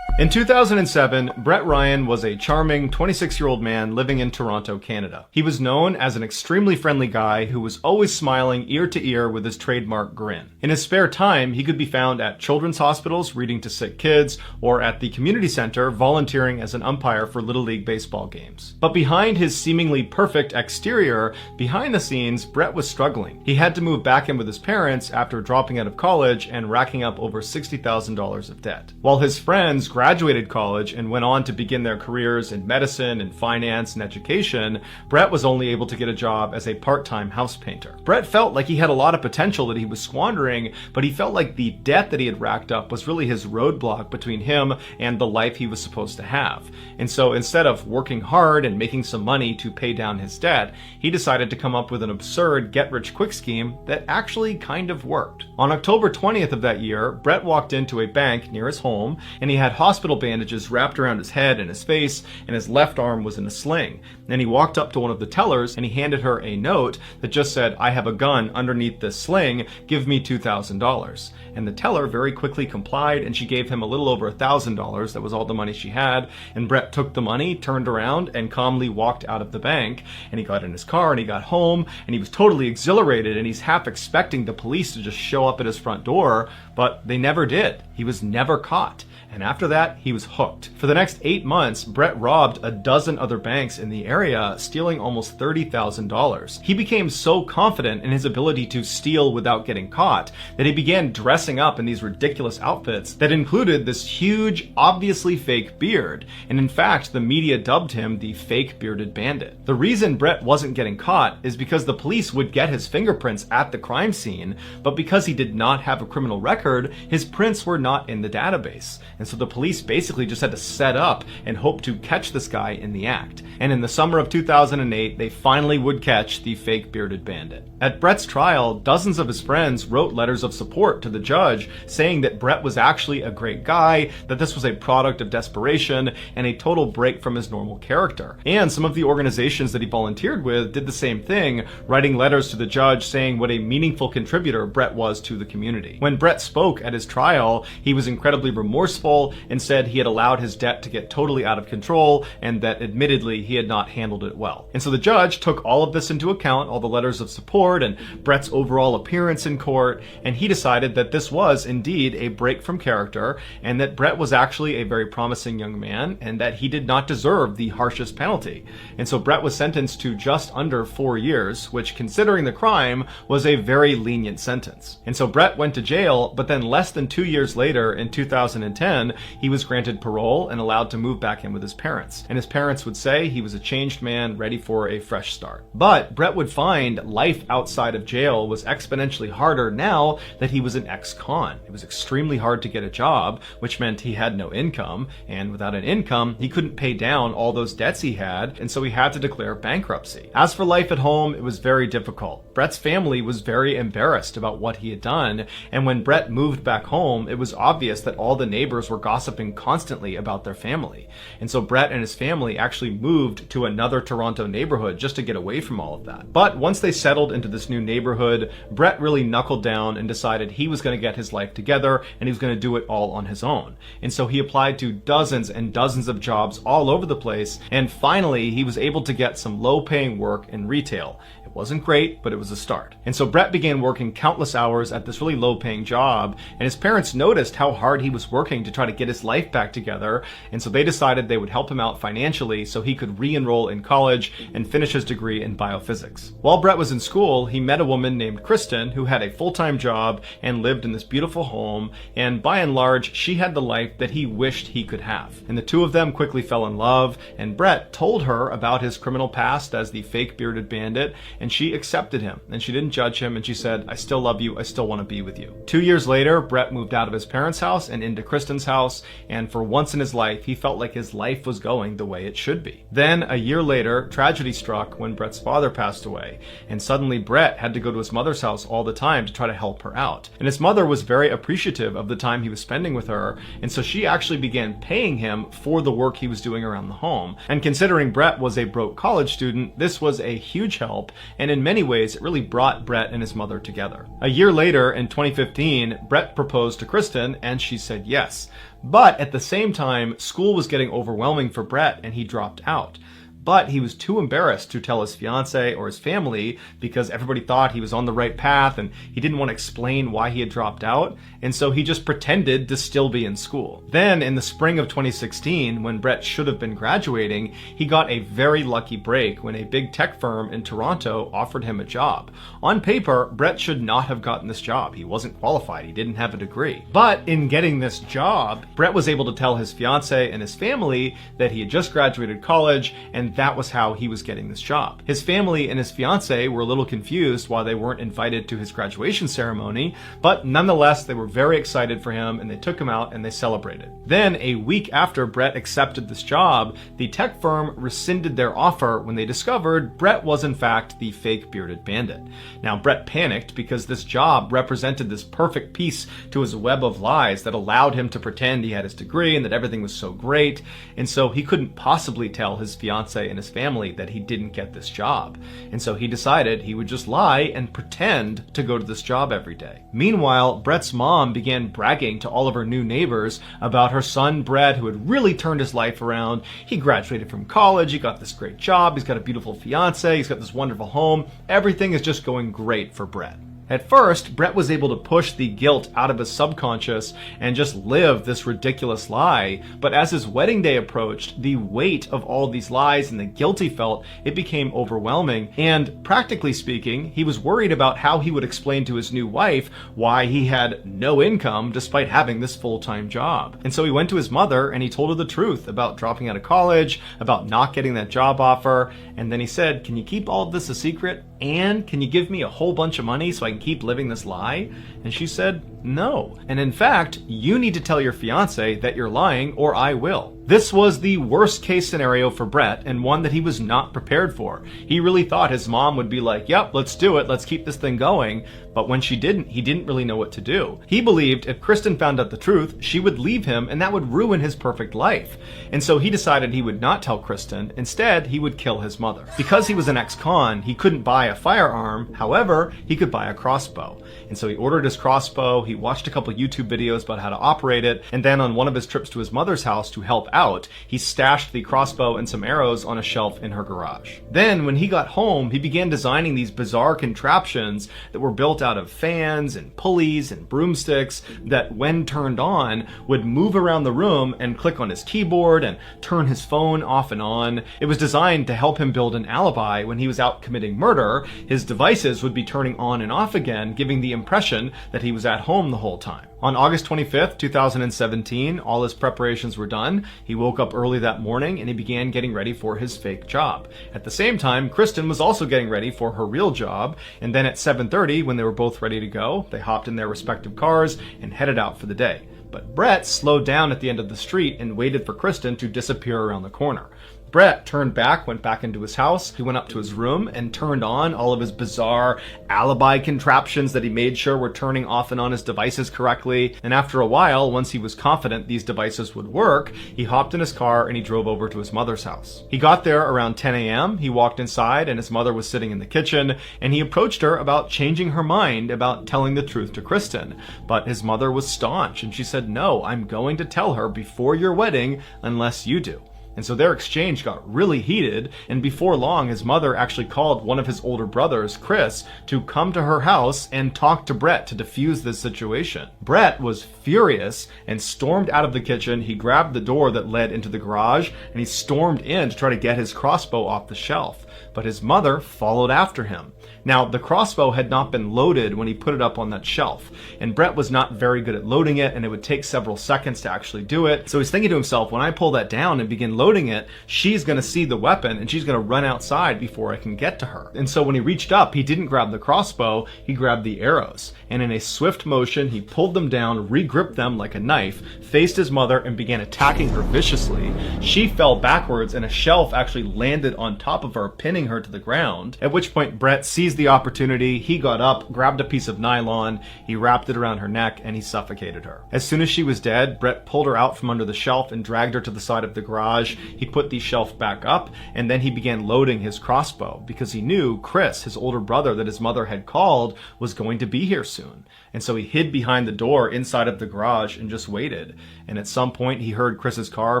B: In 2007, Brett Ryan was a charming 26-year-old man living in Toronto, Canada. He was known as an extremely friendly guy who was always smiling ear to ear with his trademark grin. In his spare time, he could be found at children's hospitals reading to sick kids, or at the community center volunteering as an umpire for Little League baseball games. But behind his seemingly perfect exterior, behind the scenes, Brett was struggling. He had to move back in with his parents after dropping out of college and racking up over $60,000 of debt. While his friends graduated college and went on to begin their careers in medicine and finance and education, Brett was only able to get a job as a part-time house painter. Brett felt like he had a lot of potential that he was squandering, but he felt like the debt that he had racked up was really his roadblock between him and the life he was supposed to have. And so instead of working hard and making some money to pay down his debt, he decided to come up with an absurd get-rich-quick scheme that actually kind of worked. On October 20th of that year, Brett walked into a bank near his home, and he had hospital bandages wrapped around his head and his face, and his left arm was in a sling. And he walked up to one of the tellers and he handed her a note that just said, "I have a gun underneath this sling, give me $2,000. And the teller very quickly complied, and she gave him a little over $1,000. That was all the money she had. And Brett took the money, turned around, and calmly walked out of the bank. And he got in his car and he got home, and he was totally exhilarated, and he's half expecting the police to just show up at his front door, but they never did. He was never caught. And after that, he was hooked. For the next 8 months, Brett robbed a dozen other banks in the area, stealing almost $30,000. He became so confident in his ability to steal without getting caught that he began dressing up in these ridiculous outfits that included this huge, obviously fake beard. And in fact, the media dubbed him the fake bearded bandit. The reason Brett wasn't getting caught is because the police would get his fingerprints at the crime scene, but because he did not have a criminal record, his prints were not in the database. And so the police basically just had to set up and hope to catch this guy in the act. And in the summer of 2008, they finally would catch the fake bearded bandit. At Brett's trial, dozens of his friends wrote letters of support to the judge saying that Brett was actually a great guy, that this was a product of desperation and a total break from his normal character. And some of the organizations that he volunteered with did the same thing, writing letters to the judge saying what a meaningful contributor Brett was to the community. When Brett spoke at his trial, he was incredibly remorseful and said he had allowed his debt to get totally out of control and that admittedly he had not handled it well. And so the judge took all of this into account, all the letters of support and Brett's overall appearance in court, and he decided that this was indeed a break from character and that Brett was actually a very promising young man and that he did not deserve the harshest penalty. And so Brett was sentenced to just under 4 years, which considering the crime was a very lenient sentence. And so Brett went to jail, but then less than 2 years later in 2010, he was granted parole and allowed to move back in with his parents. And his parents would say he was a changed man ready for a fresh start. But Brett would find life outside of jail was exponentially harder now that he was an ex-con. It was extremely hard to get a job, which meant he had no income, and without an income, he couldn't pay down all those debts he had, and so he had to declare bankruptcy. As for life at home, it was very difficult. Brett's family was very embarrassed about what he had done, and when Brett moved back home, it was obvious that all the neighbors were gossiping constantly about their family. And so Brett and his family actually moved to another Toronto neighborhood just to get away from all of that. But once they settled into this new neighborhood, Brett really knuckled down and decided he was going to get his life together and he was going to do it all on his own. And so he applied to dozens and dozens of jobs all over the place, and finally he was able to get some low-paying work in retail. It Wasn't great, but it was a start. And so Brett began working countless hours at this really low-paying job, and his parents noticed how hard he was working to try to get his life back together, and so they decided they would help him out financially so he could re-enroll in college and finish his degree in biophysics. While Brett was in school, he met a woman named Kristen who had a full-time job and lived in this beautiful home, and by and large, she had the life that he wished he could have. And the two of them quickly fell in love, and Brett told her about his criminal past as the fake bearded bandit, and she accepted him, and she didn't judge him, and she said, "I still love you, I still want to be with you." 2 years later, Brett moved out of his parents' house and into Kristen's house, and for once in his life, he felt like his life was going the way it should be. Then, a year later, tragedy struck when Brett's father passed away, and suddenly Brett had to go to his mother's house all the time to try to help her out. And his mother was very appreciative of the time he was spending with her, and so she actually began paying him for the work he was doing around the home. And considering Brett was a broke college student, this was a huge help, and in many ways, it really brought Brett and his mother together. A year later, in 2015, Brett proposed to Kristen, and she said yes. But at the same time, school was getting overwhelming for Brett, and he dropped out. But he was too embarrassed to tell his fiance or his family because everybody thought he was on the right path and he didn't want to explain why he had dropped out, and so he just pretended to still be in school. Then in the spring of 2016, when Brett should have been graduating, he got a very lucky break when a big tech firm in Toronto offered him a job. On paper, Brett should not have gotten this job. He wasn't qualified. He didn't have a degree. But in getting this job, Brett was able to tell his fiance and his family that he had just graduated college, and that was how he was getting this job. His family and his fiance were a little confused why they weren't invited to his graduation ceremony, but nonetheless, they were very excited for him and they took him out and they celebrated. Then, a week after Brett accepted this job, the tech firm rescinded their offer when they discovered Brett was in fact the fake bearded bandit. Now, Brett panicked because this job represented this perfect piece to his web of lies that allowed him to pretend he had his degree and that everything was so great, and so he couldn't possibly tell his fiance and his family that he didn't get this job. And so he decided he would just lie and pretend to go to this job every day. Meanwhile, Brett's mom began bragging to all of her new neighbors about her son Brett, who had really turned his life around. He graduated from college, he got this great job, he's got a beautiful fiance, he's got this wonderful home. Everything is just going great for Brett. At first, Brett was able to push the guilt out of his subconscious and just live this ridiculous lie, but as his wedding day approached, the weight of all these lies and the guilt he felt, it became overwhelming, and practically speaking, he was worried about how he would explain to his new wife why he had no income despite having this full-time job. And so he went to his mother and he told her the truth about dropping out of college, about not getting that job offer, and then he said, "Can you keep all of this a secret? And can you give me a whole bunch of money so I can keep living this lie?" And she said, "No. And in fact, you need to tell your fiance that you're lying or I will." This was the worst case scenario for Brett, and one that he was not prepared for. He really thought his mom would be like, "Yep, let's do it, let's keep this thing going." But when she didn't, he didn't really know what to do. He believed if Kristen found out the truth, she would leave him and that would ruin his perfect life. And so he decided he would not tell Kristen. Instead, he would kill his mother. Because he was an ex-con, he couldn't buy a firearm. However, he could buy a crossbow. And so he ordered his crossbow, he watched a couple YouTube videos about how to operate it, and then on one of his trips to his mother's house to help out, he stashed the crossbow and some arrows on a shelf in her garage. Then, when he got home, he began designing these bizarre contraptions that were built out of fans and pulleys and broomsticks that, when turned on, would move around the room and click on his keyboard and turn his phone off and on. It was designed to help him build an alibi when he was out committing murder. His devices would be turning on and off again, giving the impression that he was at home the whole time. On August 25th, 2017, all his preparations were done. He woke up early that morning and he began getting ready for his fake job. At the same time, Kristen was also getting ready for her real job, and then at 7:30, when they were both ready to go, they hopped in their respective cars and headed out for the day. But Brett slowed down at the end of the street and waited for Kristen to disappear around the corner. Brett turned back, went back into his house. He went up to his room and turned on all of his bizarre alibi contraptions that he made sure were turning off and on his devices correctly. And after a while, once he was confident these devices would work, he hopped in his car and he drove over to his mother's house. He got there around 10 a.m. He walked inside and his mother was sitting in the kitchen, and he approached her about changing her mind about telling the truth to Kristen. But his mother was staunch and she said, "No, I'm going to tell her before your wedding unless you do." And so their exchange got really heated, and before long his mother actually called one of his older brothers, Chris, to come to her house and talk to Brett to defuse this situation. Brett was furious and stormed out of the kitchen. He grabbed the door that led into the garage and he stormed in to try to get his crossbow off the shelf. But his mother followed after him. Now, the crossbow had not been loaded when he put it up on that shelf, and Brett was not very good at loading it, and it would take several seconds to actually do it. So he's thinking to himself, when I pull that down and begin loading it, she's going to see the weapon and she's going to run outside before I can get to her. And so when he reached up, he didn't grab the crossbow, he grabbed the arrows. And in a swift motion, he pulled them down, re-gripped them like a knife, faced his mother, and began attacking her viciously. She fell backwards, and a shelf actually landed on top of her, pinning her to the ground. At which point, Brett seized the opportunity. He got up, grabbed a piece of nylon, he wrapped it around her neck, and he suffocated her. As soon as she was dead, Brett pulled her out from under the shelf and dragged her to the side of the garage. He put the shelf back up, and then he began loading his crossbow, because he knew Chris, his older brother that his mother had called, was going to be here soon. And so he hid behind the door inside of the garage and just waited. And at some point, he heard Chris's car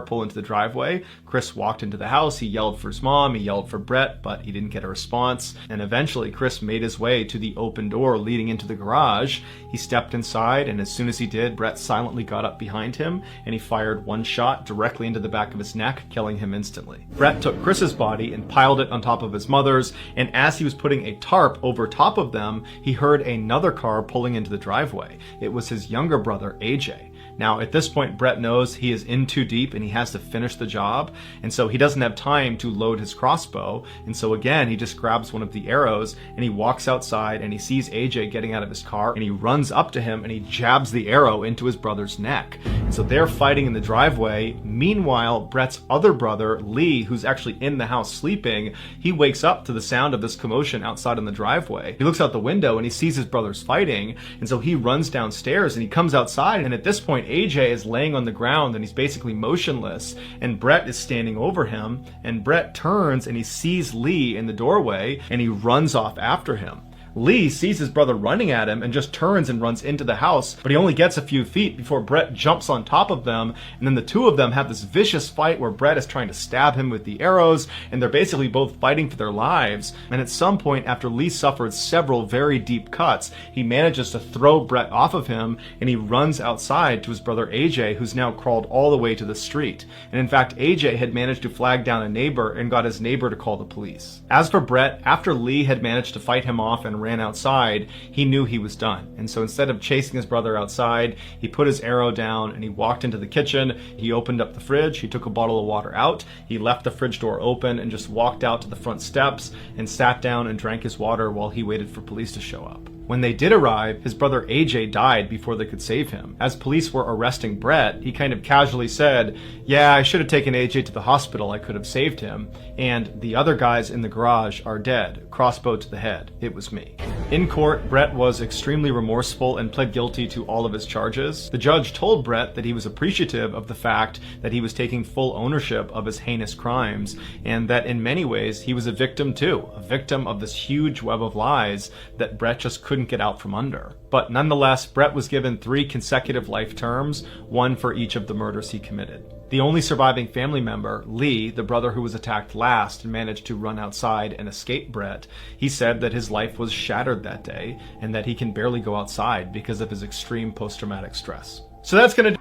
B: pull into the driveway. Chris walked into the house. He yelled for his mom. He yelled for Brett, but he didn't get a response. And eventually, Chris made his way to the open door leading into the garage. He stepped inside, and as soon as he did, Brett silently got up behind him, and he fired one shot directly into the back of his neck, killing him instantly. Brett took Chris's body and piled it on top of his mother's, and as he was putting a tarp over top of them, he heard another car pulling into the driveway. It was his younger brother, AJ. Now, at this point, Brett knows he is in too deep and he has to finish the job, and so he doesn't have time to load his crossbow, and so again, he just grabs one of the arrows and he walks outside and he sees AJ getting out of his car and he runs up to him and he jabs the arrow into his brother's neck. And so they're fighting in the driveway. Meanwhile, Brett's other brother, Lee, who's actually in the house sleeping, he wakes up to the sound of this commotion outside in the driveway. He looks out the window and he sees his brothers fighting, and so he runs downstairs and he comes outside, and at this point, AJ is laying on the ground and he's basically motionless, and Brett is standing over him, and Brett turns and he sees Lee in the doorway and he runs off after him. Lee sees his brother running at him and just turns and runs into the house, but he only gets a few feet before Brett jumps on top of them, and then the two of them have this vicious fight where Brett is trying to stab him with the arrows, and they're basically both fighting for their lives. And at some point, after Lee suffered several very deep cuts, he manages to throw Brett off of him, and he runs outside to his brother AJ, who's now crawled all the way to the street. And in fact, AJ had managed to flag down a neighbor and got his neighbor to call the police. As for Brett, after Lee had managed to fight him off and ran outside, he knew he was done. And so instead of chasing his brother outside, he put his arrow down and he walked into the kitchen. He opened up the fridge, he took a bottle of water out, he left the fridge door open and just walked out to the front steps and sat down and drank his water while he waited for police to show up. When they did arrive, his brother AJ died before they could save him. As police were arresting Brett, he kind of casually said, "Yeah, I should have taken AJ to the hospital, I could have saved him. And the other guys in the garage are dead, crossbow to the head. It was me." In court, Brett was extremely remorseful and pled guilty to all of his charges. The judge told Brett that he was appreciative of the fact that he was taking full ownership of his heinous crimes, and that in many ways he was a victim too, a victim of this huge web of lies that Brett just couldn't get out from under. But nonetheless, Brett was given 3 consecutive life terms, one for each of the murders he committed. The only surviving family member, Lee, the brother who was attacked last and managed to run outside and escape Brett, he said that his life was shattered that day and that he can barely go outside because of his extreme post-traumatic stress. So that's gonna do.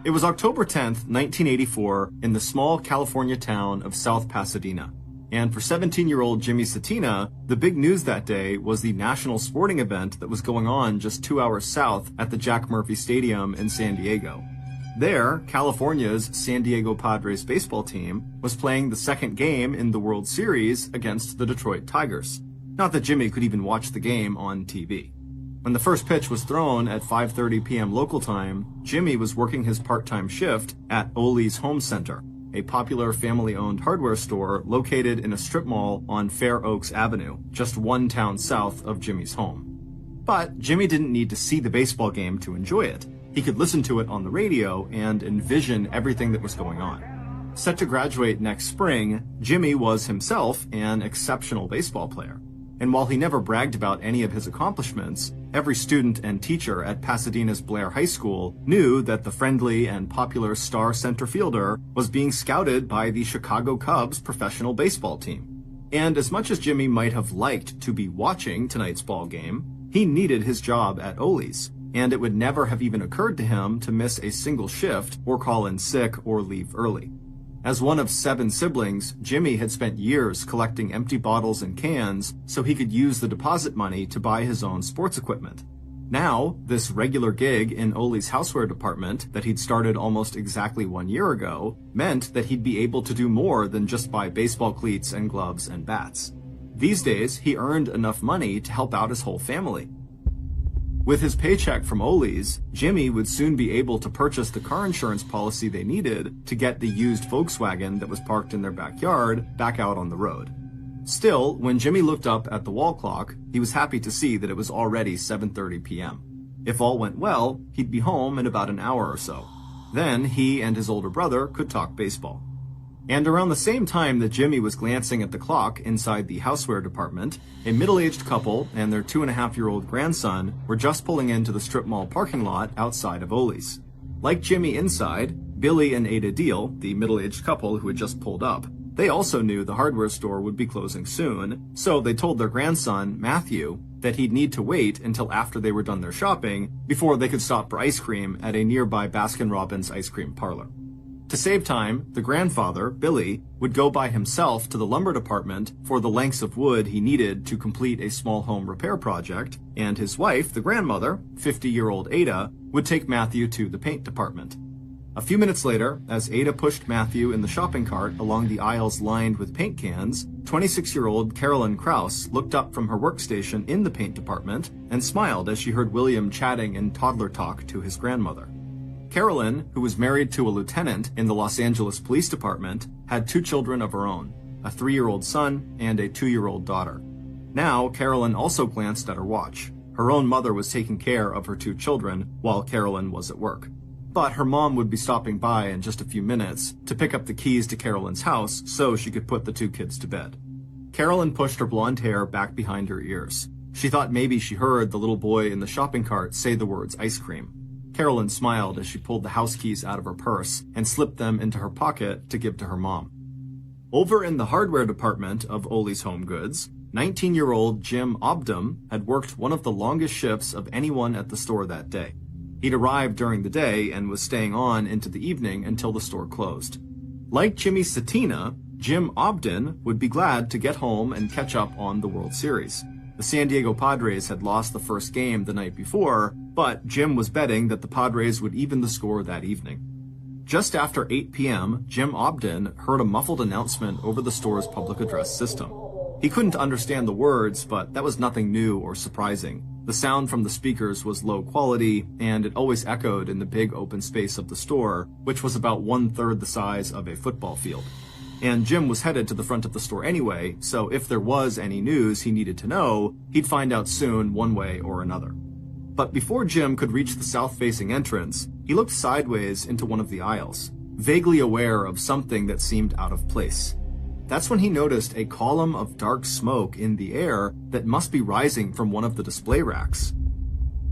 B: It was October 10th, 1984, in the small California town of South Pasadena. And for 17-year-old Jimmy Satina, the big news that day was the national sporting event that was going on just 2 hours south at the Jack Murphy Stadium in San Diego. There, California's San Diego Padres baseball team was playing the second game in the World Series against the Detroit Tigers. Not that Jimmy could even watch the game on TV. When the first pitch was thrown at 5:30 p.m. local time, Jimmy was working his part-time shift at Ole's Home Center, a popular family-owned hardware store located in a strip mall on Fair Oaks Avenue, just one town south of Jimmy's home. But Jimmy didn't need to see the baseball game to enjoy it. He could listen to it on the radio and envision everything that was going on. Set to graduate next spring, Jimmy was himself an exceptional baseball player. And while he never bragged about any of his accomplishments, Every student and teacher at Pasadena's Blair High School knew that the friendly and popular star center fielder was being scouted by the Chicago Cubs professional baseball team. And as much as Jimmy might have liked to be watching tonight's ball game, he needed his job at Ole's, and it would never have even occurred to him to miss a single shift or call in sick or leave early. As one of 7 siblings, Jimmy had spent years collecting empty bottles and cans so he could use the deposit money to buy his own sports equipment. Now, this regular gig in Ole's houseware department that he'd started almost exactly 1 year ago meant that he'd be able to do more than just buy baseball cleats and gloves and bats. These days, he earned enough money to help out his whole family. With his paycheck from Ole's, Jimmy would soon be able to purchase the car insurance policy they needed to get the used Volkswagen that was parked in their backyard back out on the road. Still, when Jimmy looked up at the wall clock, he was happy to see that it was already 7:30 p.m. If all went well, he'd be home in about an hour or so. Then he and his older brother could talk baseball. And around the same time that Jimmy was glancing at the clock inside the houseware department, a middle-aged couple and their 2.5-year-old grandson were just pulling into the strip mall parking lot outside of Ole's. Like Jimmy inside, Billy and Ada Deal, the middle-aged couple who had just pulled up, they also knew the hardware store would be closing soon, so they told their grandson, Matthew, that he'd need to wait until after they were done their shopping before they could stop for ice cream at a nearby Baskin-Robbins ice cream parlor. To save time, the grandfather, Billy, would go by himself to the lumber department for the lengths of wood he needed to complete a small home repair project, and his wife, the grandmother, 50-year-old Ada, would take Matthew to the paint department. A few minutes later, as Ada pushed Matthew in the shopping cart along the aisles lined with paint cans, 26-year-old Carolyn Krause looked up from her workstation in the paint department and smiled as she heard William chatting in toddler talk to his grandmother. Carolyn, who was married to a lieutenant in the Los Angeles Police Department, had 2 children of her own, a 3-year-old son and a 2-year-old daughter. Now, Carolyn also glanced at her watch. Her own mother was taking care of her 2 children while Carolyn was at work. But her mom would be stopping by in just a few minutes to pick up the keys to Carolyn's house so she could put the 2 kids to bed. Carolyn pushed her blonde hair back behind her ears. She thought maybe she heard the little boy in the shopping cart say the words ice cream. Carolyn smiled as she pulled the house keys out of her purse and slipped them into her pocket to give to her mom. Over in the hardware department of Ole's Home Goods, 19-year-old Jim Obdam had worked one of the longest shifts of anyone at the store that day. He'd arrived during the day and was staying on into the evening until the store closed. Like Jimmy Satina, Jim Obdam would be glad to get home and catch up on the World Series. The San Diego Padres had lost the first game the night before, but Jim was betting that the Padres would even the score that evening. Just after 8 p.m., Jim Obdam heard a muffled announcement over the store's public address system. He couldn't understand the words, but that was nothing new or surprising. The sound from the speakers was low quality, and it always echoed in the big open space of the store, which was about 1/3 the size of a football field. And Jim was headed to the front of the store anyway, so if there was any news he needed to know, he'd find out soon one way or another. But before Jim could reach the south-facing entrance, he looked sideways into one of the aisles, vaguely aware of something that seemed out of place. That's when he noticed a column of dark smoke in the air that must be rising from one of the display racks.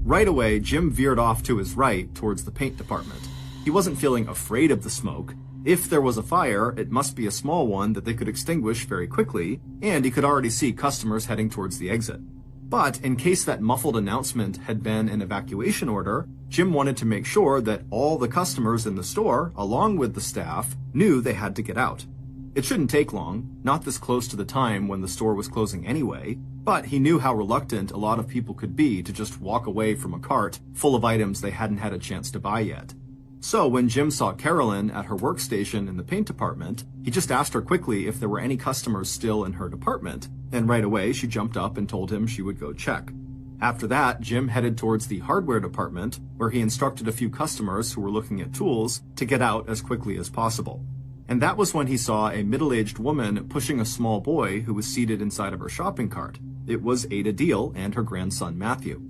B: Right away, Jim veered off to his right towards the paint department. He wasn't feeling afraid of the smoke. If there was a fire, it must be a small one that they could extinguish very quickly, and he could already see customers heading towards the exit. But in case that muffled announcement had been an evacuation order, Jim wanted to make sure that all the customers in the store, along with the staff, knew they had to get out. It shouldn't take long, not this close to the time when the store was closing anyway, but he knew how reluctant a lot of people could be to just walk away from a cart full of items they hadn't had a chance to buy yet. So when Jim saw Carolyn at her workstation in the paint department, he just asked her quickly if there were any customers still in her department, and right away she jumped up and told him she would go check. After that, Jim headed towards the hardware department, where he instructed a few customers who were looking at tools to get out as quickly as possible. And that was when he saw a middle-aged woman pushing a small boy who was seated inside of her shopping cart. It was Ada Deal and her grandson Matthew.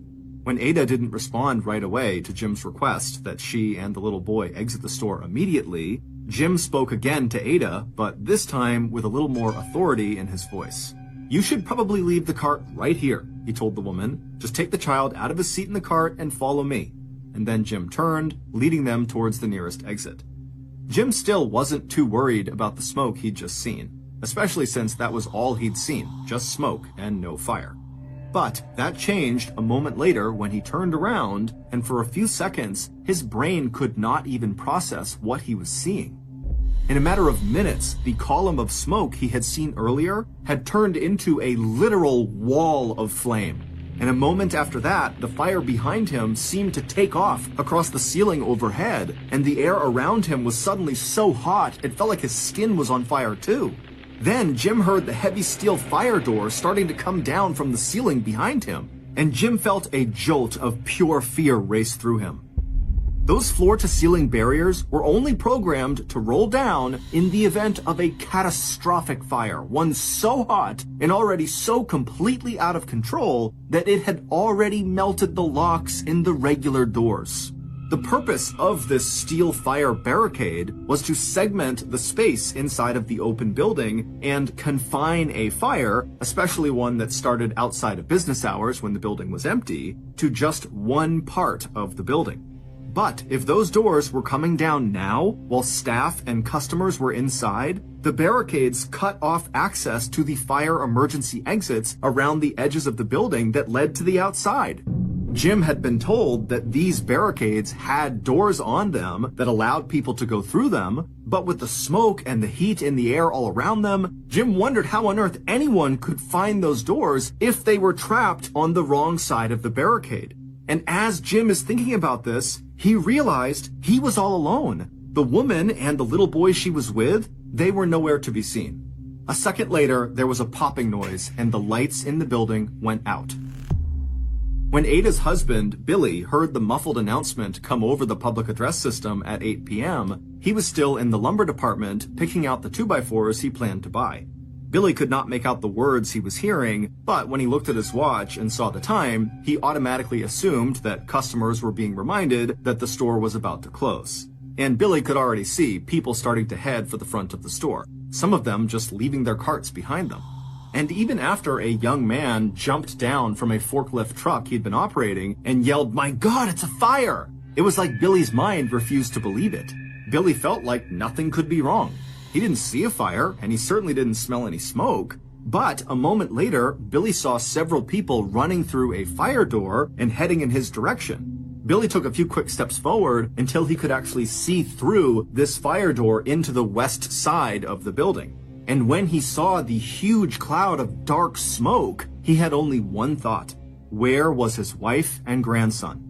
B: When Ada didn't respond right away to Jim's request that she and the little boy exit the store immediately, Jim spoke again to Ada, but this time with a little more authority in his voice. "You should probably leave the cart right here.
A: he told the woman. "Just take the child out of his seat in the cart and follow me." And then Jim turned, leading them towards the nearest exit. Jim still wasn't too worried about the smoke he'd just seen, especially since that was all he'd seen, just smoke and no fire. But that changed a moment later when he turned around, and for a few seconds, his brain could not even process what he was seeing. In a matter of minutes, the column of smoke he had seen earlier had turned into a literal wall of flame. And a moment after that, the fire behind him seemed to take off across the ceiling overhead, and the air around him was suddenly so hot it felt like his skin was on fire too. Then Jim heard the heavy steel fire door starting to come down from the ceiling behind him, and Jim felt a jolt of pure fear race through him. Those floor-to-ceiling barriers were only programmed to roll down in the event of a catastrophic fire, one so hot and already so completely out of control that it had already melted the locks in the regular doors. The purpose of this steel fire barricade was to segment the space inside of the open building and confine a fire, especially one that started outside of business hours when the building was empty, to just one part of the building. But if those doors were coming down now, while staff and customers were inside, the barricades cut off access to the fire emergency exits around the edges of the building that led to the outside. Jim had been told that these barricades had doors on them that allowed people to go through them, but with the smoke and the heat in the air all around them, Jim wondered how on earth anyone could find those doors if they were trapped on the wrong side of the barricade. And as Jim is thinking about this, he realized he was all alone. The woman and the little boy she was with, they were nowhere to be seen. A second later, there was a popping noise and the lights in the building went out. When Ada's husband, Billy, heard the muffled announcement come over the public address system at 8 p.m., he was still in the lumber department picking out the 2x4s he planned to buy. Billy could not make out the words he was hearing, but when he looked at his watch and saw the time, he automatically assumed that customers were being reminded that the store was about to close. And Billy could already see people starting to head for the front of the store, some of them just leaving their carts behind them. And even after a young man jumped down from a forklift truck he'd been operating and yelled, "My God, it's a fire!" It was like Billy's mind refused to believe it. Billy felt like nothing could be wrong. He didn't see a fire, and he certainly didn't smell any smoke. But a moment later, Billy saw several people running through a fire door and heading in his direction. Billy took a few quick steps forward until he could actually see through this fire door into the west side of the building. And when he saw the huge cloud of dark smoke, he had only one thought. Where was his wife and grandson?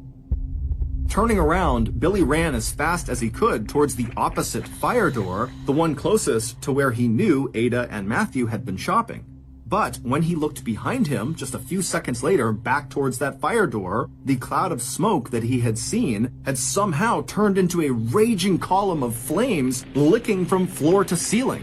A: Turning around, Billy ran as fast as he could towards the opposite fire door, the one closest to where he knew Ada and Matthew had been shopping. But when he looked behind him, just a few seconds later, back towards that fire door, the cloud of smoke that he had seen had somehow turned into a raging column of flames licking from floor to ceiling.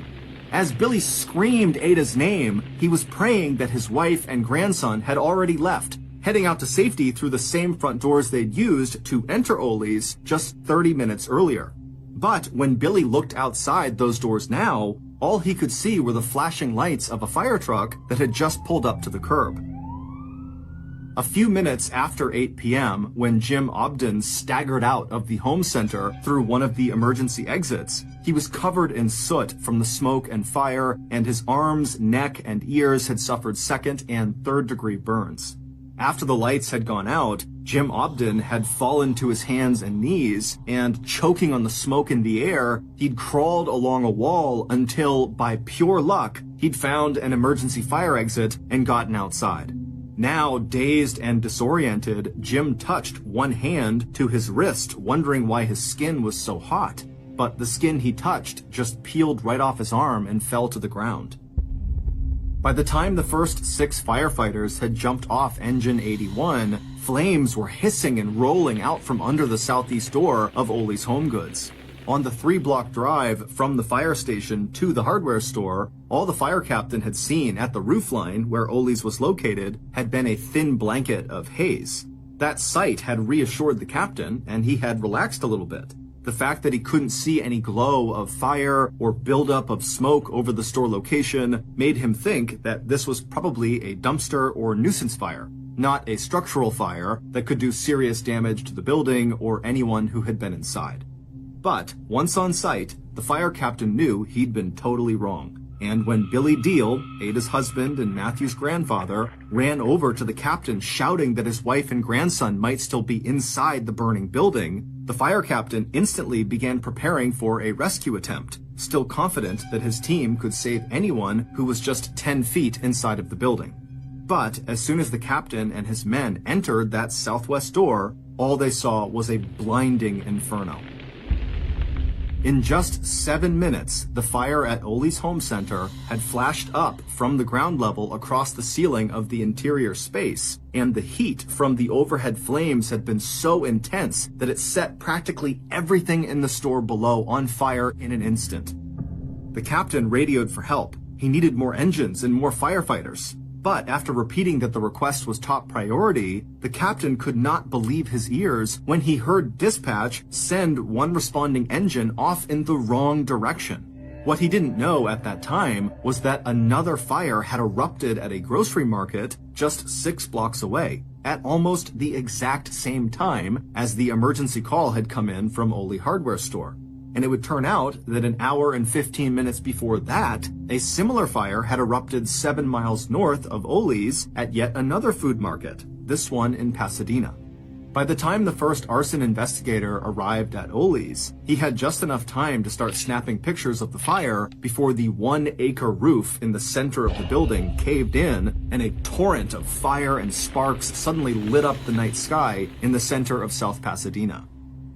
A: As Billy screamed Ada's name, he was praying that his wife and grandson had already left, heading out to safety through the same front doors they'd used to enter Ole's just 30 minutes earlier. But when Billy looked outside those doors now, all he could see were the flashing lights of a fire truck that had just pulled up to the curb. A few minutes after 8 p.m., when Jim Obden staggered out of the home center through one of the emergency exits, he was covered in soot from the smoke and fire, and his arms, neck, and ears had suffered second and third-degree burns. After the lights had gone out, Jim Obden had fallen to his hands and knees, and choking on the smoke in the air, he'd crawled along a wall until, by pure luck, he'd found an emergency fire exit and gotten outside. Now, dazed and disoriented, Jim touched one hand to his wrist, wondering why his skin was so hot. But the skin he touched just peeled right off his arm and fell to the ground. By the time the first 6 firefighters had jumped off engine 81, flames were hissing and rolling out from under the southeast door of Ole's Home Goods. On the 3-block drive from the fire station to the hardware store, all the fire captain had seen at the roofline where Ole's was located had been a thin blanket of haze. That sight had reassured the captain, and he had relaxed a little bit. The fact that he couldn't see any glow of fire or buildup of smoke over the store location made him think that this was probably a dumpster or nuisance fire.
B: not a structural fire that could do serious damage to the building or anyone who had been inside. But once on site, the fire captain knew he'd been totally wrong. And when Billy Deal, Ada's husband and Matthew's grandfather, ran over to the captain shouting that his wife and grandson might still be inside the burning building, the fire captain instantly began preparing for a rescue attempt, still confident that his team could save anyone who was just 10 feet inside of the building. But as soon as the captain and his men entered that southwest door, all they saw was a blinding inferno. In just 7 minutes, the fire at Ole's home center had flashed up from the ground level across the ceiling of the interior space, and the heat from the overhead flames had been so intense that it set practically everything in the store below on fire in an instant. The captain radioed for help. He needed more engines and more firefighters. But after repeating that the request was top priority, the captain could not believe his ears when he heard dispatch send one responding engine off in the wrong direction. What he didn't know at that time was that another fire had erupted at a grocery market just 6 blocks away, at almost the exact same time as the emergency call had come in from Ole Hardware Store. And it would turn out that an hour and 15 minutes before that, a similar fire had erupted 7 miles north of Ole's at yet another food market, this one in Pasadena. By the time the first arson investigator arrived at Ole's, he had just enough time to start snapping pictures of the fire before the 1-acre roof in the center of the building caved in and a torrent of fire and sparks suddenly lit up the night sky in the center of South Pasadena.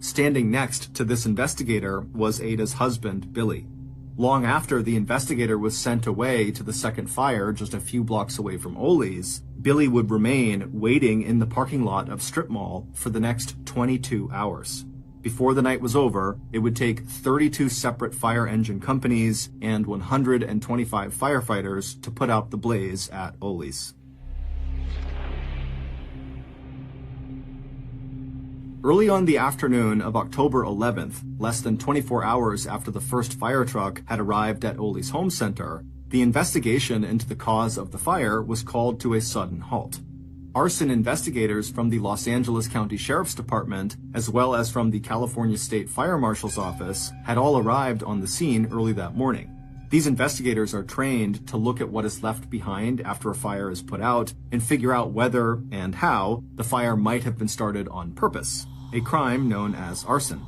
B: Standing next to this investigator was Ada's husband, Billy. Long after the investigator was sent away to the second fire just a few blocks away from Ole's, Billy would remain waiting in the parking lot of Strip Mall for the next 22 hours. Before the night was over, it would take 32 separate fire engine companies and 125 firefighters to put out the blaze at Ole's. Early on the afternoon of October 11th, less than 24 hours after the first fire truck had arrived at Ole's home center, the investigation into the cause of the fire was called to a sudden halt. Arson investigators from the Los Angeles County Sheriff's Department, as well as from the California State Fire Marshal's office, had all arrived on the scene early that morning. These investigators are trained to look at what is left behind after a fire is put out and figure out whether and how the fire might have been started on purpose, a crime known as arson.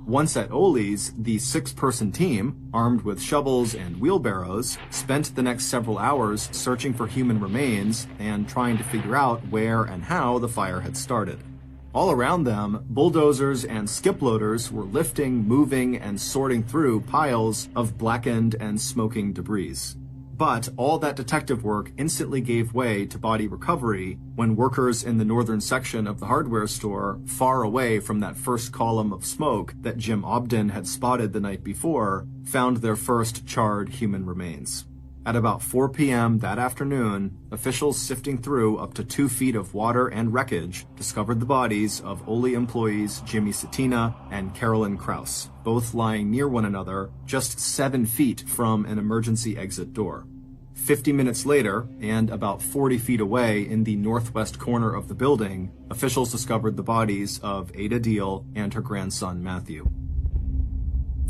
B: Once at Ole's, the 6-person team, armed with shovels and wheelbarrows, spent the next several hours searching for human remains and trying to figure out where and how the fire had started. All around them, bulldozers and skip loaders were lifting, moving, and sorting through piles of blackened and smoking debris. But all that detective work instantly gave way to body recovery when workers in the northern section of the hardware store, far away from that first column of smoke that Jim Obden had spotted the night before, found their first charred human remains. At about 4 p.m. that afternoon, officials sifting through up to 2 feet of water and wreckage discovered the bodies of Ole employees Jimmy Satina and Carolyn Krause, both lying near one another just 7 feet from an emergency exit door. 50 minutes later, and about 40 feet away in the northwest corner of the building, officials discovered the bodies of Ada Deal and her grandson Matthew.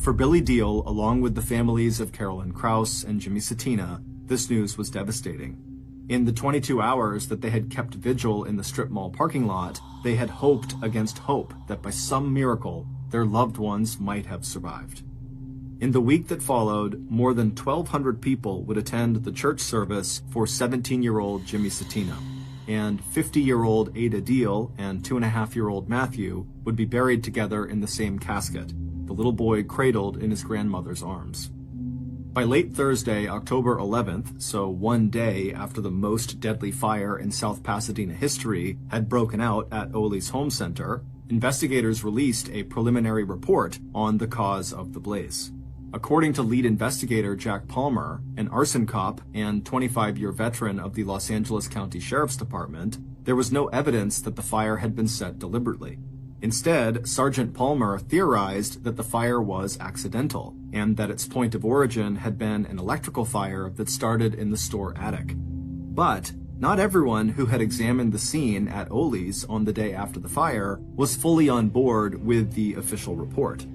B: For Billy Deal, along with the families of Carolyn Krause and Jimmy Satina, this news was devastating. In the 22 hours that they had kept vigil in the strip mall parking lot, they had hoped against hope that by some miracle, their loved ones might have survived. In the week that followed, more than 1,200 people would attend the church service for 17-year-old Jimmy Satina, and 50-year-old Ada Deal and 2.5-year-old Matthew would be buried together in the same casket, the little boy cradled in his grandmother's arms. By late Thursday, October 11th, so one day after the most deadly fire in South Pasadena history had broken out at Ole's home center, investigators released a preliminary report on the cause of the blaze. According to lead investigator Jack Palmer, an arson cop and 25-year veteran of the Los Angeles County Sheriff's Department, there was no evidence that the fire had been set deliberately. Instead, Sergeant Palmer theorized that the fire was accidental, and that its point of origin had been an electrical fire that started in the store attic. But
A: Not everyone who had examined the scene at Ole's on the day after the fire was fully on board with the official report.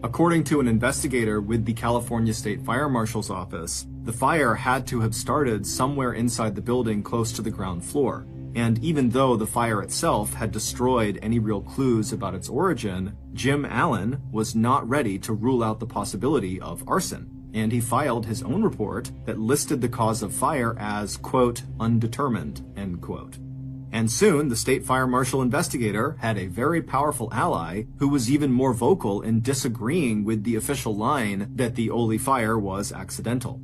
A: According to an investigator with the California State Fire Marshal's office, the fire had to have started somewhere inside the building close to the ground floor. And even though the fire itself had destroyed any real clues about its origin, Jim Allen was not ready to rule out the possibility of arson, and he filed his own report that listed the cause of fire as, quote, undetermined, end quote. And soon, the state fire marshal investigator had a very powerful ally who was even more vocal in disagreeing with the official line that the Ole fire was accidental.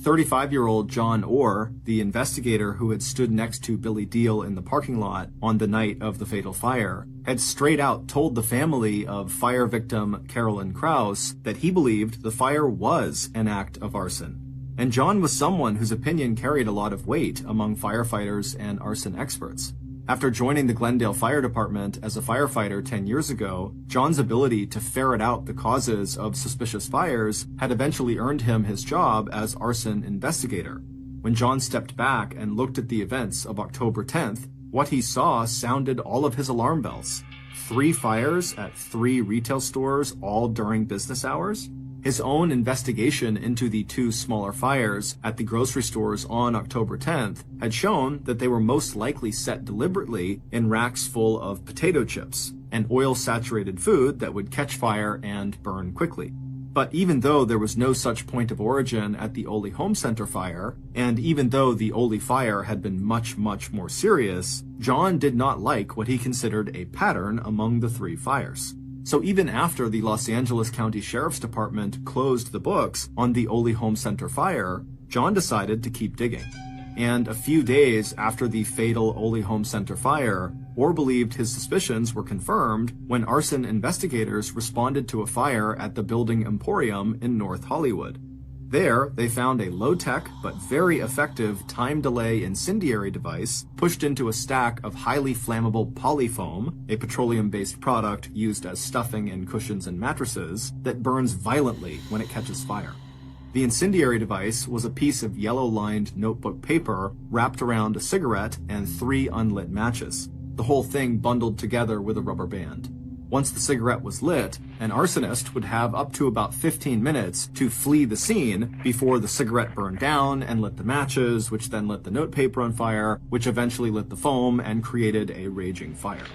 A: 35-year-old John Orr, the investigator who had stood next to Billy Deal in the parking lot on the night of the fatal fire, had straight out told the family of fire victim Carolyn Krause that he believed the fire was an act of arson. And John was someone whose opinion carried a lot of weight among firefighters and arson experts. After joining the Glendale Fire Department as a firefighter 10 years ago, John's ability to ferret out the causes of suspicious fires had eventually earned him his job as arson investigator. When John stepped back and looked at the events of October 10th, what he saw sounded all of his alarm bells. 3 fires at 3 retail stores, all during business hours? His own investigation into the 2 smaller fires at the grocery stores on October 10th had shown that they were most likely set deliberately in racks full of potato chips, an oil-saturated food that would catch fire and burn quickly. But even though there was no such point of origin at the Ole Home Center fire, and even though the Ole fire had been much, much more serious, John did not like what he considered a pattern among the 3 fires. So even after the Los Angeles County Sheriff's Department closed the books on the Ole Home Center fire, John decided to keep digging. And a few days after the fatal Ole Home Center fire, Orr believed his suspicions were confirmed when arson investigators responded to a fire at the Building Emporium in North Hollywood. There, they found a low-tech but very effective time delay incendiary device pushed into a stack of highly flammable polyfoam, a petroleum-based product used as stuffing in cushions and mattresses, that burns violently when it catches fire. The incendiary device was a piece of yellow-lined notebook paper wrapped around a cigarette and 3 unlit matches, the whole thing bundled together with a rubber band. Once the cigarette was lit, an arsonist would have up to about 15 minutes to flee the scene before the cigarette burned down and lit the matches, which then lit the notepaper on fire, which eventually lit the foam and created a raging fire.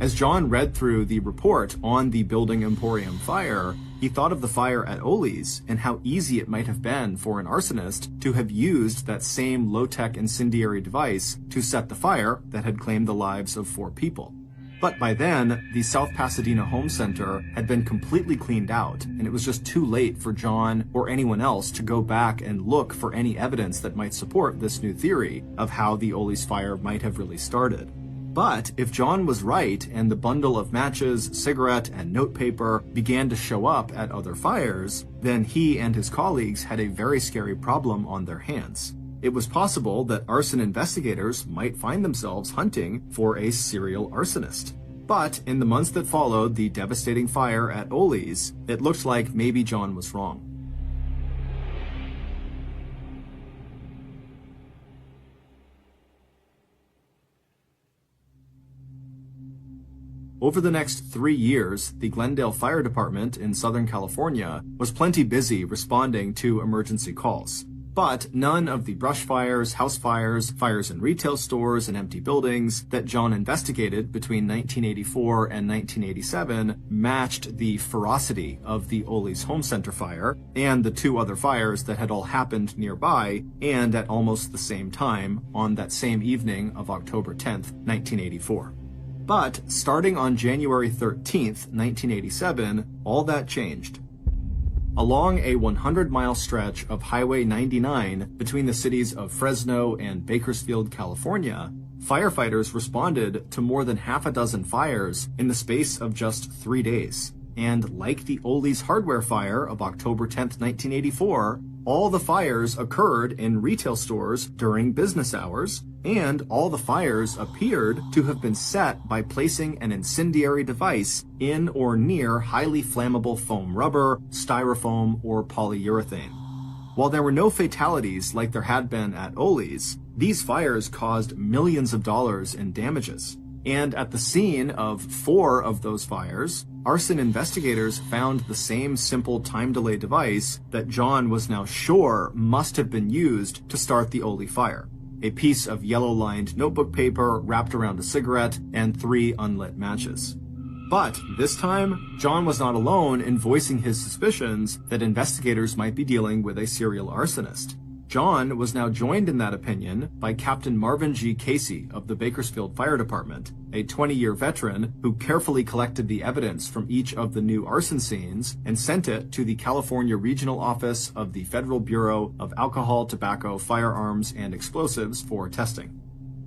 A: As John read through the report on the Building Emporium fire, he thought of the fire at Ole's and how easy it might have been for an arsonist to have used that same low-tech incendiary device to set the fire that had claimed the lives of 4 people. But by then, the South Pasadena Home Center had been completely cleaned out, and it was just too late for John or anyone else to go back and look for any evidence that might support this new theory of how the Ole's fire might have really started. But if John was right and the bundle of matches, cigarette, and notepaper began to show up at other fires, then he and his colleagues had a very scary problem on their hands. It was possible that arson investigators might find themselves hunting for a serial arsonist. But in the months that followed the devastating fire at Ole's, it looked like maybe John was wrong. Over the next 3 years, the Glendale Fire Department in Southern California was plenty busy responding to emergency calls. But none of the brush fires, house fires, fires in retail stores, and empty buildings that John investigated between 1984 and 1987 matched the ferocity of the Ole's Home Center fire and the 2 other fires that had all happened nearby and at almost the same time on that same evening of October 10th, 1984. But starting on January 13th, 1987, all that changed. Along a 100-mile stretch of Highway 99 between the cities of Fresno and Bakersfield, California, firefighters responded to more than half a dozen fires in the space of just 3 days. And like the Ole's hardware fire of October 10th, 1984, all the fires occurred in retail stores during business hours, and all the fires appeared to have been set by placing an incendiary device in or near highly flammable foam rubber, styrofoam, or polyurethane.
B: While there were no fatalities like there had been at Ole's, these fires caused millions of dollars in damages. And at the scene of 4 of those fires, arson investigators found the same simple time delay device that John was now sure must have been used to start the Ole fire: a piece of yellow-lined notebook paper wrapped around a cigarette and 3 unlit matches. But this time, John was not alone in voicing his suspicions that investigators might be dealing with a serial arsonist. John was now joined in that opinion by Captain Marvin G. Casey of the Bakersfield Fire Department, a 20-year veteran who carefully collected the evidence from each of the new arson scenes and sent it to the California Regional Office of the Federal Bureau of Alcohol, Tobacco, Firearms, and Explosives for testing.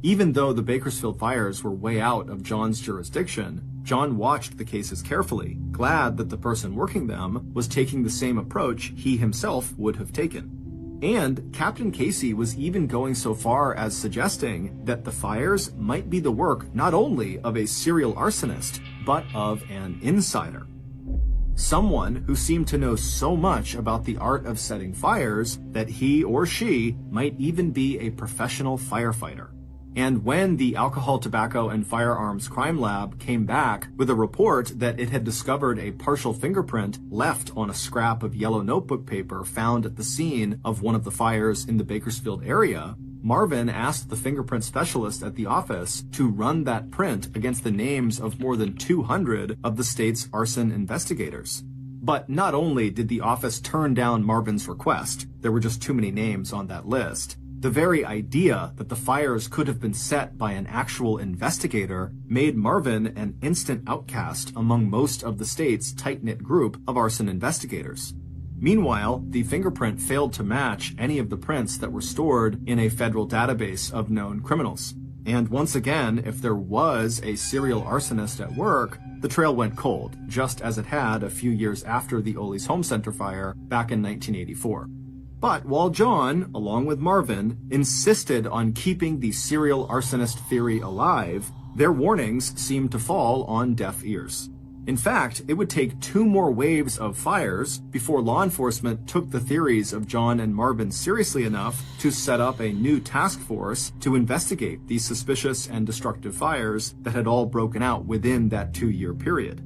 B: Even though the Bakersfield fires were way out of John's jurisdiction, John watched the cases carefully, glad that the person working them was taking the same approach he himself would have taken. And Captain Casey was even going so far as suggesting that the fires might be the work not only of a serial arsonist, but of an insider. Someone who seemed to know so much about the art of setting fires that he or she might even be a professional firefighter. And when the Alcohol, Tobacco, and Firearms Crime Lab came back with a report that it had discovered a partial fingerprint left on a scrap of yellow notebook paper found at the scene of one of the fires in the Bakersfield area, Marvin asked the fingerprint specialist at the office to run that print against the names of more than 200 of the state's arson investigators. But not only did the office turn down Marvin's request, there were just too many names on that list. The very idea that the fires could have been set by an actual investigator made Marvin an instant outcast among most of the state's tight-knit group of arson investigators. Meanwhile, the fingerprint failed to match any of the prints that were stored in a federal database of known criminals. And once again, if there was a serial arsonist at work, the trail went cold, just as it had a few years after the Ole's Home Center fire back in 1984. But while John, along with Marvin, insisted on keeping the serial arsonist theory alive, their warnings seemed to fall on deaf ears. In fact, it would take 2 more waves of fires before law enforcement took the theories of John and Marvin seriously enough to set up a new task force to investigate these suspicious and destructive fires that had all broken out within that 2-year period.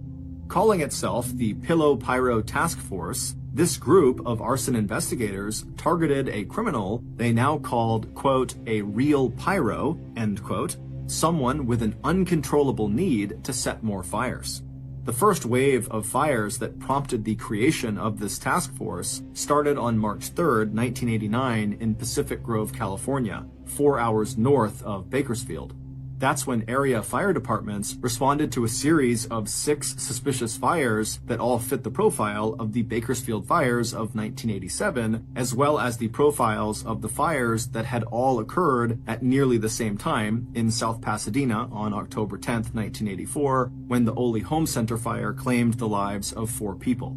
B: Calling itself the Pillow Pyro Task Force, this group of arson investigators targeted a criminal they now called, quote, a real pyro, end quote, someone with an uncontrollable need to set more fires. The first wave of fires that prompted the creation of this task force started on March 3, 1989 in Pacific Grove, California, 4 hours north of Bakersfield. That's when area fire departments responded to a series of 6 suspicious fires that all fit the profile of the Bakersfield fires of 1987, as well as the profiles of the fires that had all occurred at nearly the same time in South Pasadena on October 10, 1984, when the Ole Home Center fire claimed the lives of 4 people.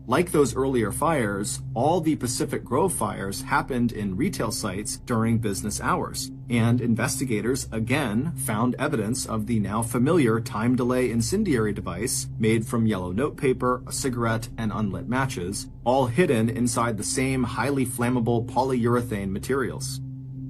B: Like those earlier fires, all the Pacific Grove fires happened in retail sites during business hours, and investigators again found evidence of the now familiar time delay incendiary device made from yellow notepaper, a cigarette, and unlit matches, all hidden inside the same highly flammable polyurethane materials.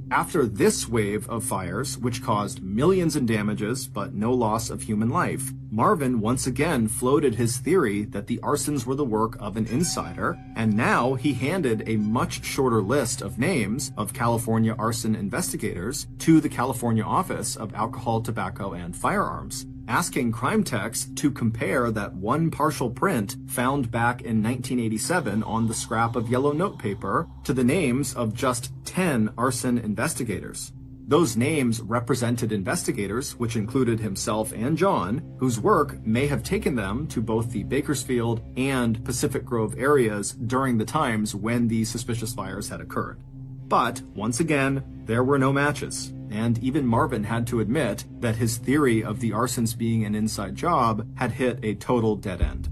B: After this wave of fires, which caused millions in damages but no loss of human life, Marvin once again floated his theory that the arsons were the work of an insider, and now he handed a much shorter list of names of California arson investigators to the California Office of Alcohol, Tobacco, and Firearms, asking crime techs to compare that one partial print found back in 1987 on the scrap of yellow notepaper to the names of just 10 arson investigators. Those names represented investigators, which included himself and John, whose work may have taken them to both the Bakersfield and Pacific Grove areas during the times when these suspicious fires had occurred. But, once again, there were no matches, and even Marvin had to admit that his theory of the arsons being an inside job had hit a total dead end.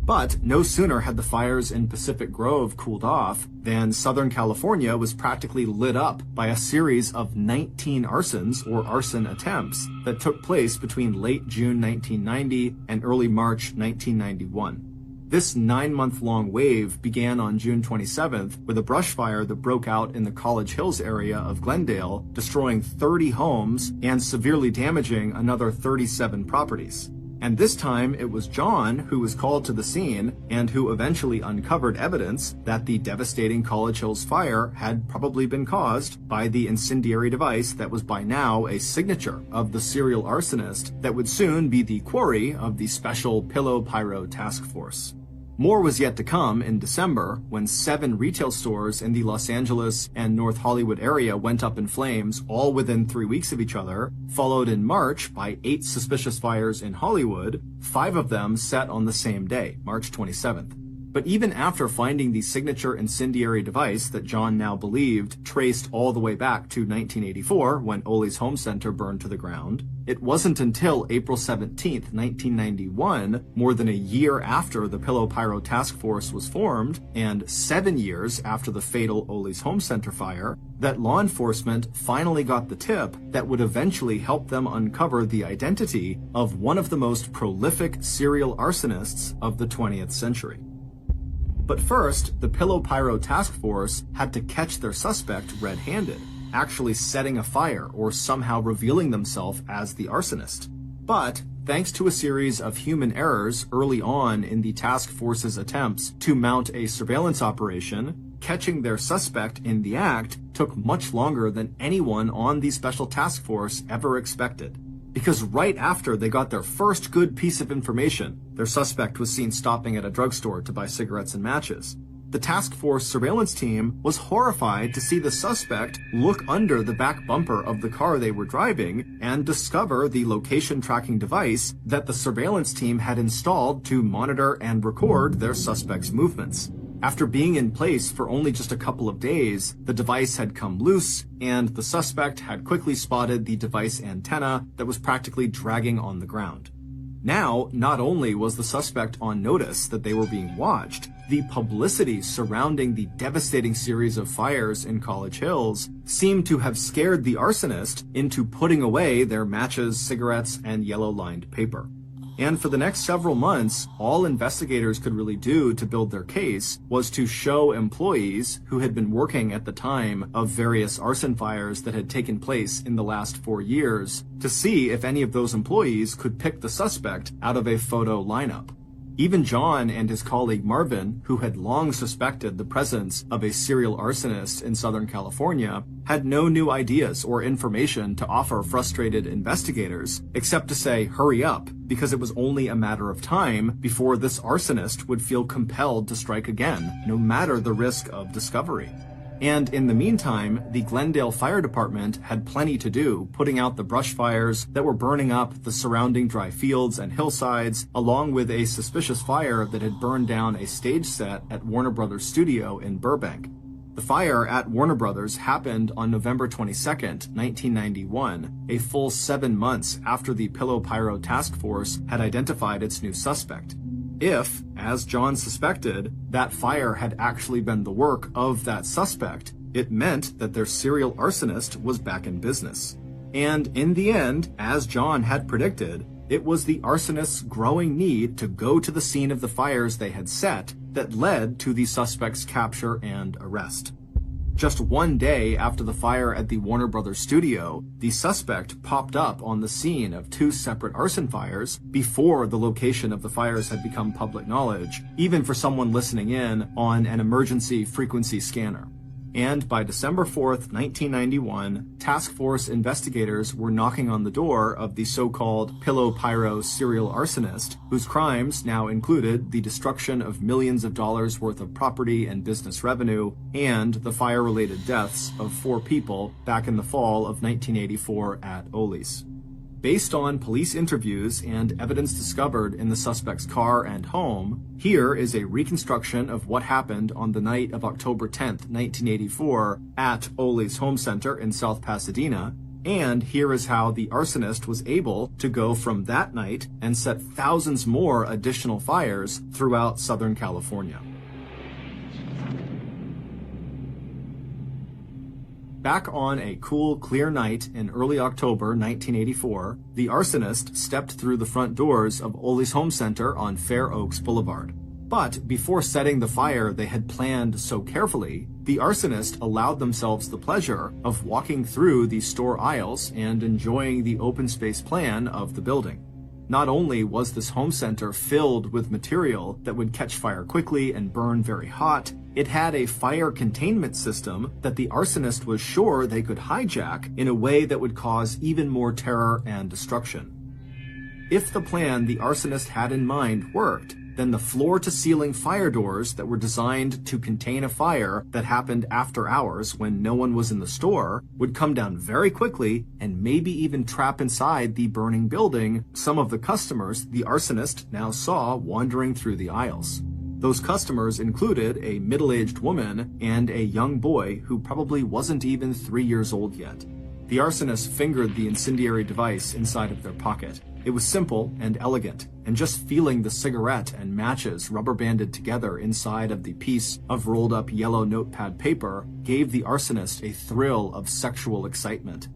B: But no sooner had the fires in Pacific Grove cooled off than Southern California was practically lit up by a series of 19 arsons or arson attempts that took place between late June 1990 and early March 1991.
A: This 9-month-long wave began on June 27th with a brush fire that broke out in the College Hills area of Glendale, destroying 30 homes and severely damaging another 37 properties. And this time it was John who was called to the scene and who eventually uncovered evidence that the devastating College Hills fire had probably been caused by the incendiary device that was by now a signature of the serial arsonist that would soon be the quarry of the Special Pillow Pyro Task Force. More was yet to come in December when 7 retail stores in the Los Angeles and North Hollywood area went up in flames all within 3 weeks of each other, followed in March by 8 suspicious fires in Hollywood, 5 of them set on the same day, March 27th. But even after finding the signature incendiary device that John now believed traced all the way back to 1984 when Ole's home center burned to the ground, it wasn't until April 17, 1991, more than a year after the Pillow Pyro Task Force was formed, and 7 years after the fatal Ole's home center fire, that law enforcement finally got the tip that would eventually help them uncover the identity of one of the most prolific serial arsonists of the 20th century. But first, the Pillow Pyro Task Force had to catch their suspect red-handed, actually setting a fire or somehow revealing themselves as the arsonist. But thanks to a series of human errors early on in the task force's attempts to mount a surveillance operation, catching their suspect in the act took much longer than anyone on the special task force ever expected. Because right after they got their first good piece of information, their suspect was seen stopping at a drugstore to buy cigarettes and matches. The task force surveillance team was horrified to see the suspect look under the back bumper of the car they were driving and discover the location tracking device that the surveillance team had installed to monitor and record their suspect's movements. After being in place for only just a couple of days, the device had come loose, and the suspect had quickly spotted the device antenna that was practically dragging on the ground. Now, not only was the suspect on notice that they were being watched, the publicity surrounding the devastating series of fires in College Hills seemed to have scared the arsonist into putting away their matches, cigarettes, and yellow-lined paper. And for the next several months, all investigators could really do to build their case was to show employees who had been working at the time of various arson fires that had taken place in the last 4 years to see if any of those employees could pick the suspect out of a photo lineup. Even John and his colleague Marvin, who had long suspected the presence of a serial arsonist in Southern California, had no new ideas or information to offer frustrated investigators, except to say, hurry up, because it was only a matter of time before this arsonist would feel compelled to strike again, no matter the risk of discovery. And in the meantime, the Glendale Fire Department had plenty to do, putting out the brush fires that were burning up the surrounding dry fields and hillsides, along with a suspicious fire that had burned down a stage set at Warner Brothers studio in Burbank. The fire at Warner Brothers happened on November 22, 1991, a full 7 months after the Pillow Pyro Task Force had identified its new suspect. If, as John suspected, that fire had actually been the work of that suspect, it meant that their serial arsonist was back in business. And in the end, as John had predicted, it was the arsonist's growing need to go to the scene of the fires they had set that led to the suspect's capture and arrest. Just 1 day after the fire at the Warner Brothers studio, the suspect popped up on the scene of 2 separate arson fires before the location of the fires had become public knowledge, even for someone listening in on an emergency frequency scanner. And by December 4th, 1991, task force investigators were knocking on the door of the so-called Pillow Pyro serial arsonist, whose crimes now included the destruction of millions of dollars worth of property and business revenue, and the fire-related deaths of 4 people back in the fall of 1984 at Ole's. Based on police interviews and evidence discovered in the suspect's car and home, here is a reconstruction of what happened on the night of October 10th, 1984 at Ole's home center in South Pasadena, and here is how the arsonist was able to go from that night and set thousands more additional fires throughout Southern California. Back on a cool, clear night in early October 1984, the arsonist stepped through the front doors of Ole's home center on Fair Oaks Boulevard. But before setting the fire they had planned so carefully, the arsonist allowed themselves the pleasure of walking through the store aisles and enjoying the open space plan of the building. Not only was this home center filled with material that would catch fire quickly and burn very hot, it had a fire containment system that the arsonist was sure they could hijack in a way that would cause even more terror and destruction. If the plan the arsonist had in mind worked, then the floor-to-ceiling fire doors that were designed to contain a fire that happened after hours when no one was in the store would come down very quickly and maybe even trap inside the burning building some of the customers the arsonist now saw wandering through the aisles. Those customers included a middle-aged woman and a young boy who probably wasn't even 3 years old yet. The arsonist fingered the incendiary device inside of their pocket. It was simple and elegant, and just feeling the cigarette and matches rubber-banded together inside of the piece of rolled-up yellow notepad paper gave the arsonist a thrill of sexual excitement.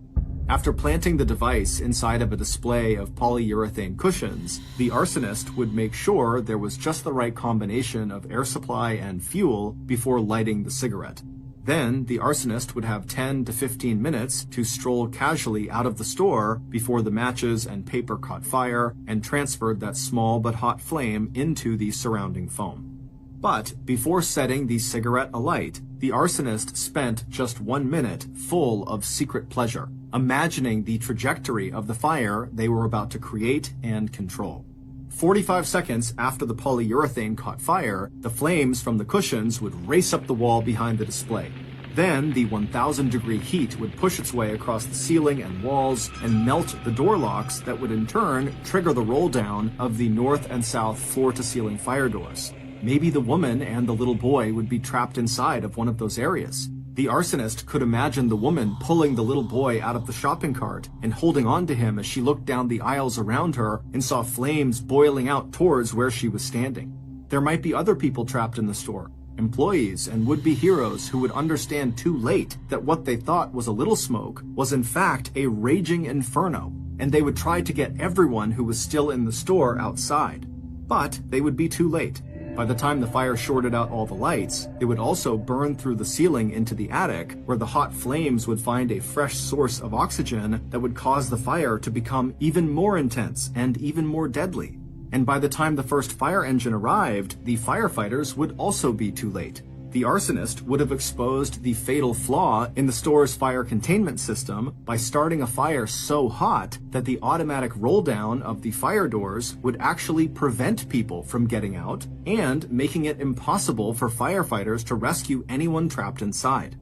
A: After planting the device inside of a display of polyurethane cushions, the arsonist would make sure there was just the right combination of air supply and fuel before lighting the cigarette. Then, the arsonist would have 10 to 15 minutes to stroll casually out of the store before the matches and paper caught fire and transferred that small but hot flame into the surrounding foam. But before setting the cigarette alight, the arsonist spent just 1 minute full of secret pleasure, imagining the trajectory of the fire they were about to create and control. 45 seconds after the polyurethane caught fire, the flames from the cushions would race up the wall behind the display. Then the 1,000-degree heat would push its way across the ceiling and walls and melt the door locks that would in turn trigger the roll down of the north and south floor-to-ceiling fire doors. Maybe the woman and the little boy would be trapped inside of one of those areas. The arsonist could imagine the woman pulling the little boy out of the shopping cart and holding on to him as she looked down the aisles around her and saw flames boiling out towards where she was standing. There might be other people trapped in the store, employees and would-be heroes who would understand too late that what they thought was a little smoke was in fact a raging inferno, and they would try to get everyone who was still in the store outside. But they would be too late. By the time the fire shorted out all the lights, it would also burn through the ceiling into the attic, where the hot flames would find a fresh source of oxygen that would cause the fire to become even more intense and even more deadly. And by the time the first fire engine arrived, the firefighters would also be too late. The arsonist would have exposed the fatal flaw in the store's fire containment system by starting a fire so hot that the automatic roll down of the fire doors would actually prevent people from getting out and making it impossible for firefighters to rescue anyone trapped inside.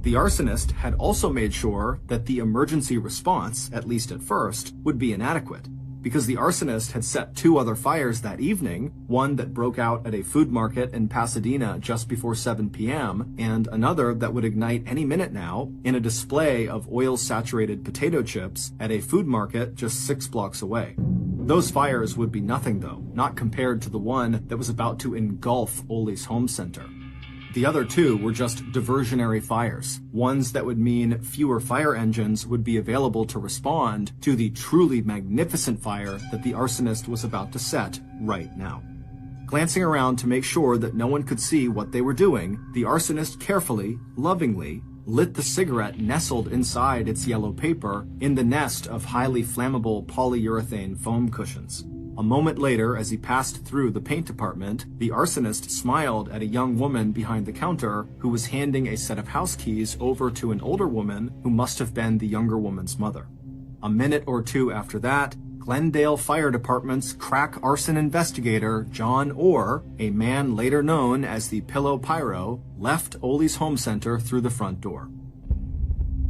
A: The arsonist had also made sure that the emergency response, at least at first, would be inadequate, because the arsonist had set 2 other fires that evening, one that broke out at a food market in Pasadena just before 7 p.m., and another that would ignite any minute now in a display of oil-saturated potato chips at a food market just 6 blocks away. Those fires would be nothing, though, not compared to the one that was about to engulf Oli's home center. The other 2 were just diversionary fires, ones that would mean fewer fire engines would be available to respond to the truly magnificent fire that the arsonist was about to set right now. Glancing around to make sure that no one could see what they were doing, the arsonist carefully, lovingly, lit the cigarette nestled inside its yellow paper in the nest of highly flammable polyurethane foam cushions. A moment later, as he passed through the paint department, the arsonist smiled at a young woman behind the counter who was handing a set of house keys over to an older woman who must have been the younger woman's mother. A minute or 2 after that, Glendale Fire Department's crack arson investigator, John Orr, a man later known as the Pillow Pyro, left Oli's home center through the front door.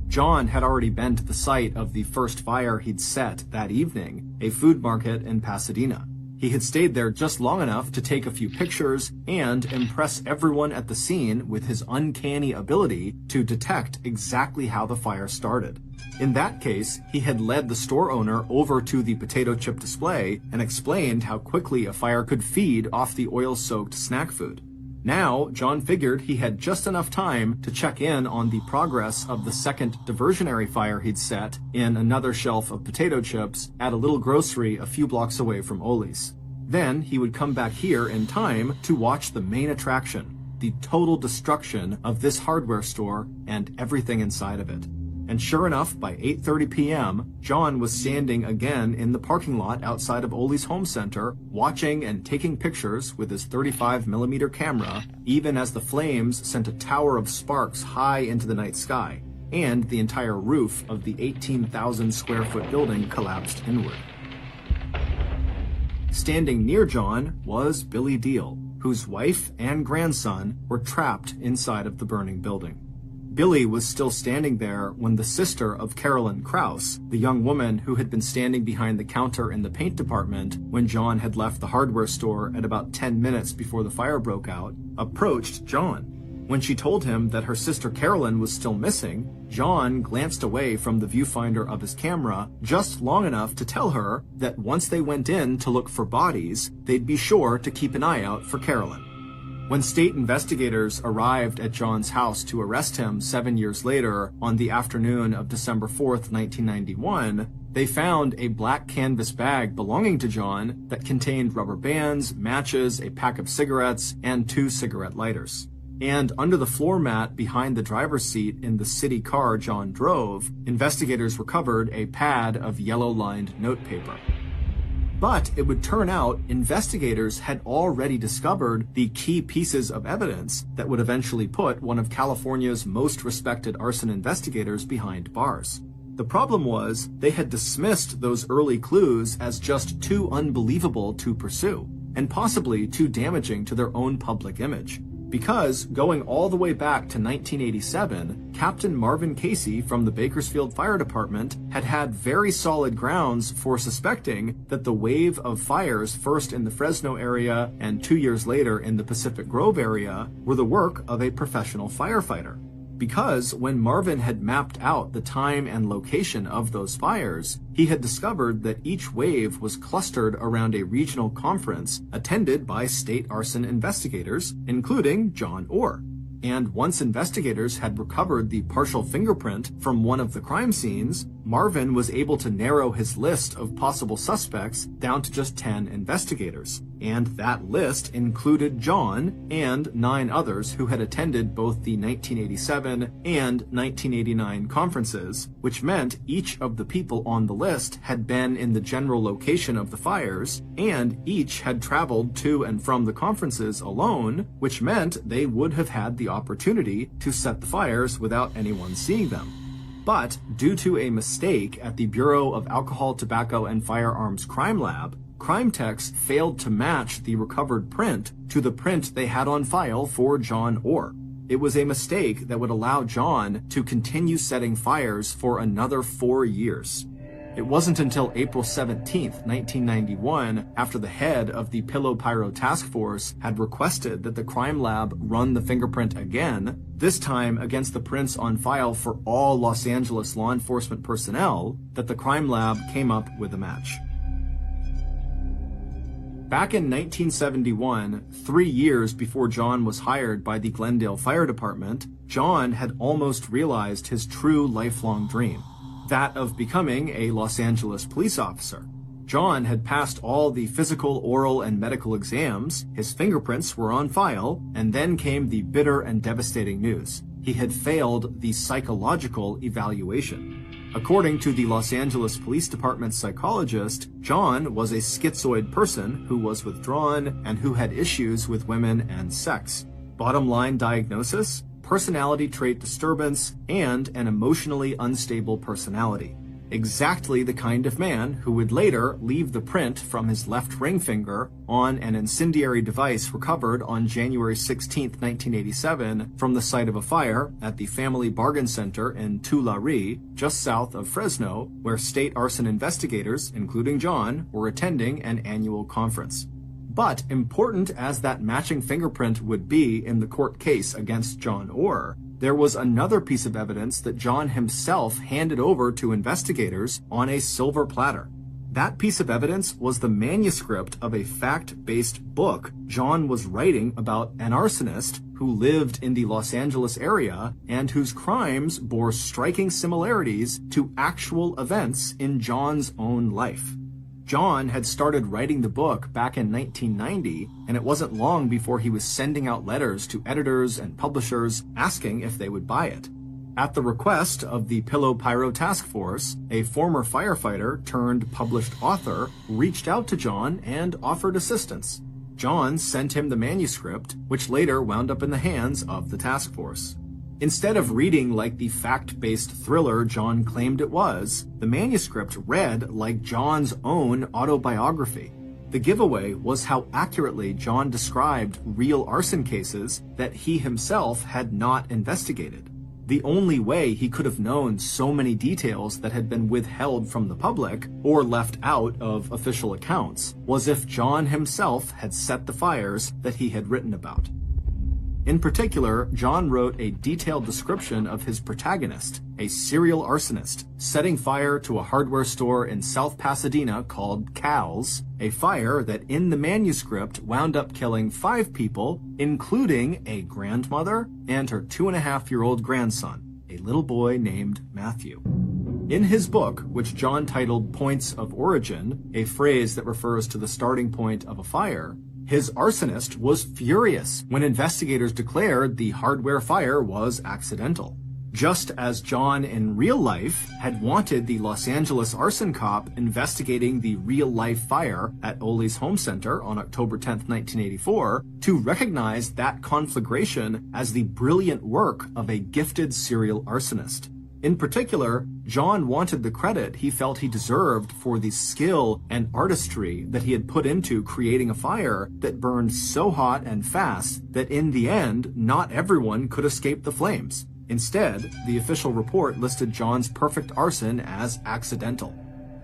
A: John had already been to the site of the first fire he'd set that evening, a food market in Pasadena. He had stayed there just long enough to take a few pictures and impress everyone at the scene with his uncanny ability to detect exactly how the fire started. In that case, he had led the store owner over to the potato chip display and explained how quickly a fire could feed off the oil-soaked snack food. Now, John figured he had just enough time to check in on the progress of the second diversionary fire he'd set in another shelf of potato chips at a little grocery a few blocks away from Oli's. Then he would come back here in time to watch the main attraction, the total destruction of this hardware store and everything inside of it. And sure enough, by 8:30 p.m., John was standing again in the parking lot outside of Ole's home center, watching and taking pictures with his 35mm camera, even as the flames sent a tower of sparks high into the night sky, and the entire roof of the 18,000 square foot building collapsed inward. Standing near John was Billy Deal, whose wife and grandson were trapped inside of the burning building. Billy was still standing there when the sister of Carolyn Krause, the young woman who had been standing behind the counter in the paint department when John had left the hardware store at about 10 minutes before the fire broke out, approached John. When she told him that her sister Carolyn was still missing, John glanced away from the viewfinder of his camera just long enough to tell her that once they went in to look for bodies, they'd be sure to keep an eye out for Carolyn. When state investigators arrived at John's house to arrest him 7 years later on the afternoon of December 4th, 1991, they found a black canvas bag belonging to John that contained rubber bands, matches, a pack of cigarettes, and 2 cigarette lighters. And under the floor mat behind the driver's seat in the city car John drove, investigators recovered a pad of yellow-lined notepaper. But it would turn out investigators had already discovered the key pieces of evidence that would eventually put one of California's most respected arson investigators behind bars. The problem was they had dismissed those early clues as just too unbelievable to pursue, and possibly too damaging to their own public image. Because, going all the way back to 1987, Captain Marvin Casey from the Bakersfield Fire Department had very solid grounds for suspecting that the wave of fires, first in the Fresno area and 2 years later in the Pacific Grove area, were the work of a professional firefighter. Because when Marvin had mapped out the time and location of those fires, he had discovered that each wave was clustered around a regional conference attended by state arson investigators, including John Orr. And once investigators had recovered the partial fingerprint from one of the crime scenes, Marvin was able to narrow his list of possible suspects down to just 10 investigators. And that list included John and 9 others who had attended both the 1987 and 1989 conferences, which meant each of the people on the list had been in the general location of the fires, and each had traveled to and from the conferences alone, which meant they would have had the opportunity to set the fires without anyone seeing them. But due to a mistake at the Bureau of Alcohol, Tobacco, and Firearms Crime Lab, crime techs failed to match the recovered print to the print they had on file for John Orr. It was a mistake that would allow John to continue setting fires for another 4 years. It wasn't until April 17th, 1991, after the head of the Pillow Pyro Task Force had requested that the crime lab run the fingerprint again, this time against the prints on file for all Los Angeles law enforcement personnel, that the crime lab came up with a match. Back in 1971, 3 years before John was hired by the Glendale Fire Department, John had almost realized his true lifelong dream, that of becoming a Los Angeles police officer. John had passed all the physical, oral, and medical exams, his fingerprints were on file, and then came the bitter and devastating news. He had failed the psychological evaluation. According to the Los Angeles Police Department's psychologist, John was a schizoid person who was withdrawn and who had issues with women and sex. Bottom line diagnosis: personality trait disturbance and an emotionally unstable personality. Exactly the kind of man who would later leave the print from his left ring finger on an incendiary device recovered on January 16, 1987 from the site of a fire at the Family Bargain Center in Tulare, just south of Fresno, where state arson investigators, including John, were attending an annual conference. But important as that matching fingerprint would be in the court case against John Orr, there was another piece of evidence that John himself handed over to investigators on a silver platter. That piece of evidence was the manuscript of a fact-based book John was writing about an arsonist who lived in the Los Angeles area and whose crimes bore striking similarities to actual events in John's own life. John had started writing the book back in 1990, and it wasn't long before he was sending out letters to editors and publishers asking if they would buy it. At the request of the Pillow Pyro Task Force, a former firefighter turned published author reached out to John and offered assistance. John sent him the manuscript, which later wound up in the hands of the task force. Instead of reading like the fact-based thriller John claimed it was, the manuscript read like John's own autobiography. The giveaway was how accurately John described real arson cases that he himself had not investigated. The only way he could have known so many details that had been withheld from the public or left out of official accounts was if John himself had set the fires that he had written about. In particular, John wrote a detailed description of his protagonist, a serial arsonist, setting fire to a hardware store in South Pasadena called Cal's, a fire that in the manuscript wound up killing 5 people, including a grandmother and her 2.5-year-old grandson, a little boy named Matthew. In his book, which John titled Points of Origin, a phrase that refers to the starting point of a fire, his arsonist was furious when investigators declared the hardware fire was accidental. Just as John in real life had wanted the Los Angeles arson cop investigating the real-life fire at Ole's Home Center on October 10, 1984, to recognize that conflagration as the brilliant work of a gifted serial arsonist. In particular, John wanted the credit he felt he deserved for the skill and artistry that he had put into creating a fire that burned so hot and fast that in the end, not everyone could escape the flames. Instead, the official report listed John's perfect arson as accidental.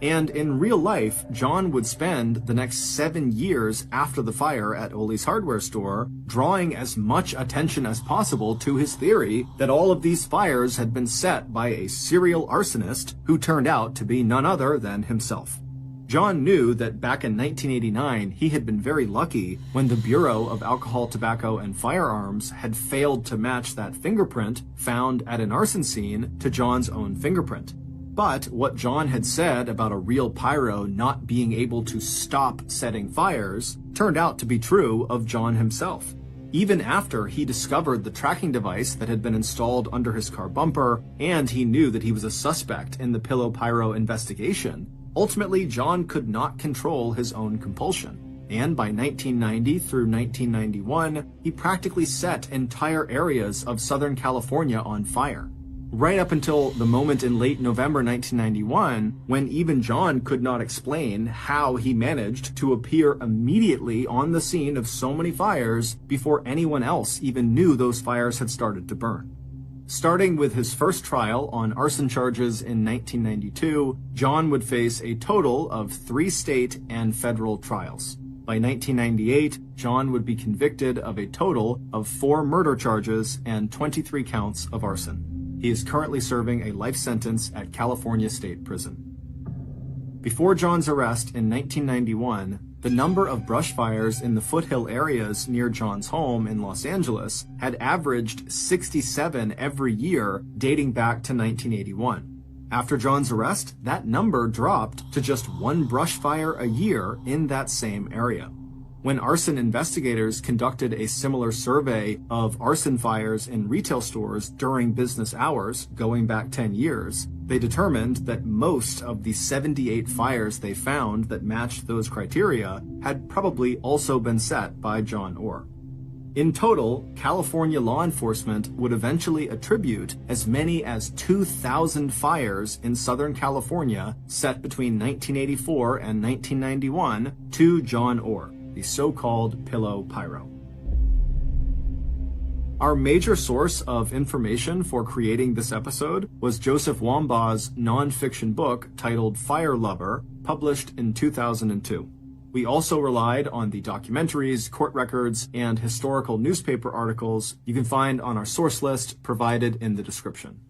A: And in real life, John would spend the next 7 years after the fire at Ole's hardware store drawing as much attention as possible to his theory that all of these fires had been set by a serial arsonist who turned out to be none other than himself. John knew that back in 1989, he had been very lucky when the Bureau of Alcohol, Tobacco, and Firearms had failed to match that fingerprint found at an arson scene to John's own fingerprint. But what John had said about a real pyro not being able to stop setting fires turned out to be true of John himself. Even after he discovered the tracking device that had been installed under his car bumper, and he knew that he was a suspect in the Pillow Pyro investigation, ultimately John could not control his own compulsion. And by 1990 through 1991, he practically set entire areas of Southern California on fire. Right up until the moment in late November 1991, when even John could not explain how he managed to appear immediately on the scene of so many fires before anyone else even knew those fires had started to burn. Starting with his first trial on arson charges in 1992, John would face a total of 3 state and federal trials. By 1998, John would be convicted of a total of 4 murder charges and 23 counts of arson. He is currently serving a life sentence at California State Prison. Before John's arrest in 1991, the number of brush fires in the foothill areas near John's home in Los Angeles had averaged 67 every year dating back to 1981. After John's arrest, that number dropped to just 1 brush fire a year in that same area. When arson investigators conducted a similar survey of arson fires in retail stores during business hours going back 10 years, they determined that most of the 78 fires they found that matched those criteria had probably also been set by John Orr. In total, California law enforcement would eventually attribute as many as 2,000 fires in Southern California set between 1984 and 1991 to John Orr, the so-called Pillow Pyro. Our major source of information for creating this episode was Joseph Wambaugh's non-fiction book titled Fire Lover, published in 2002. We also relied on the documentaries, court records, and historical newspaper articles you can find on our source list provided in the description.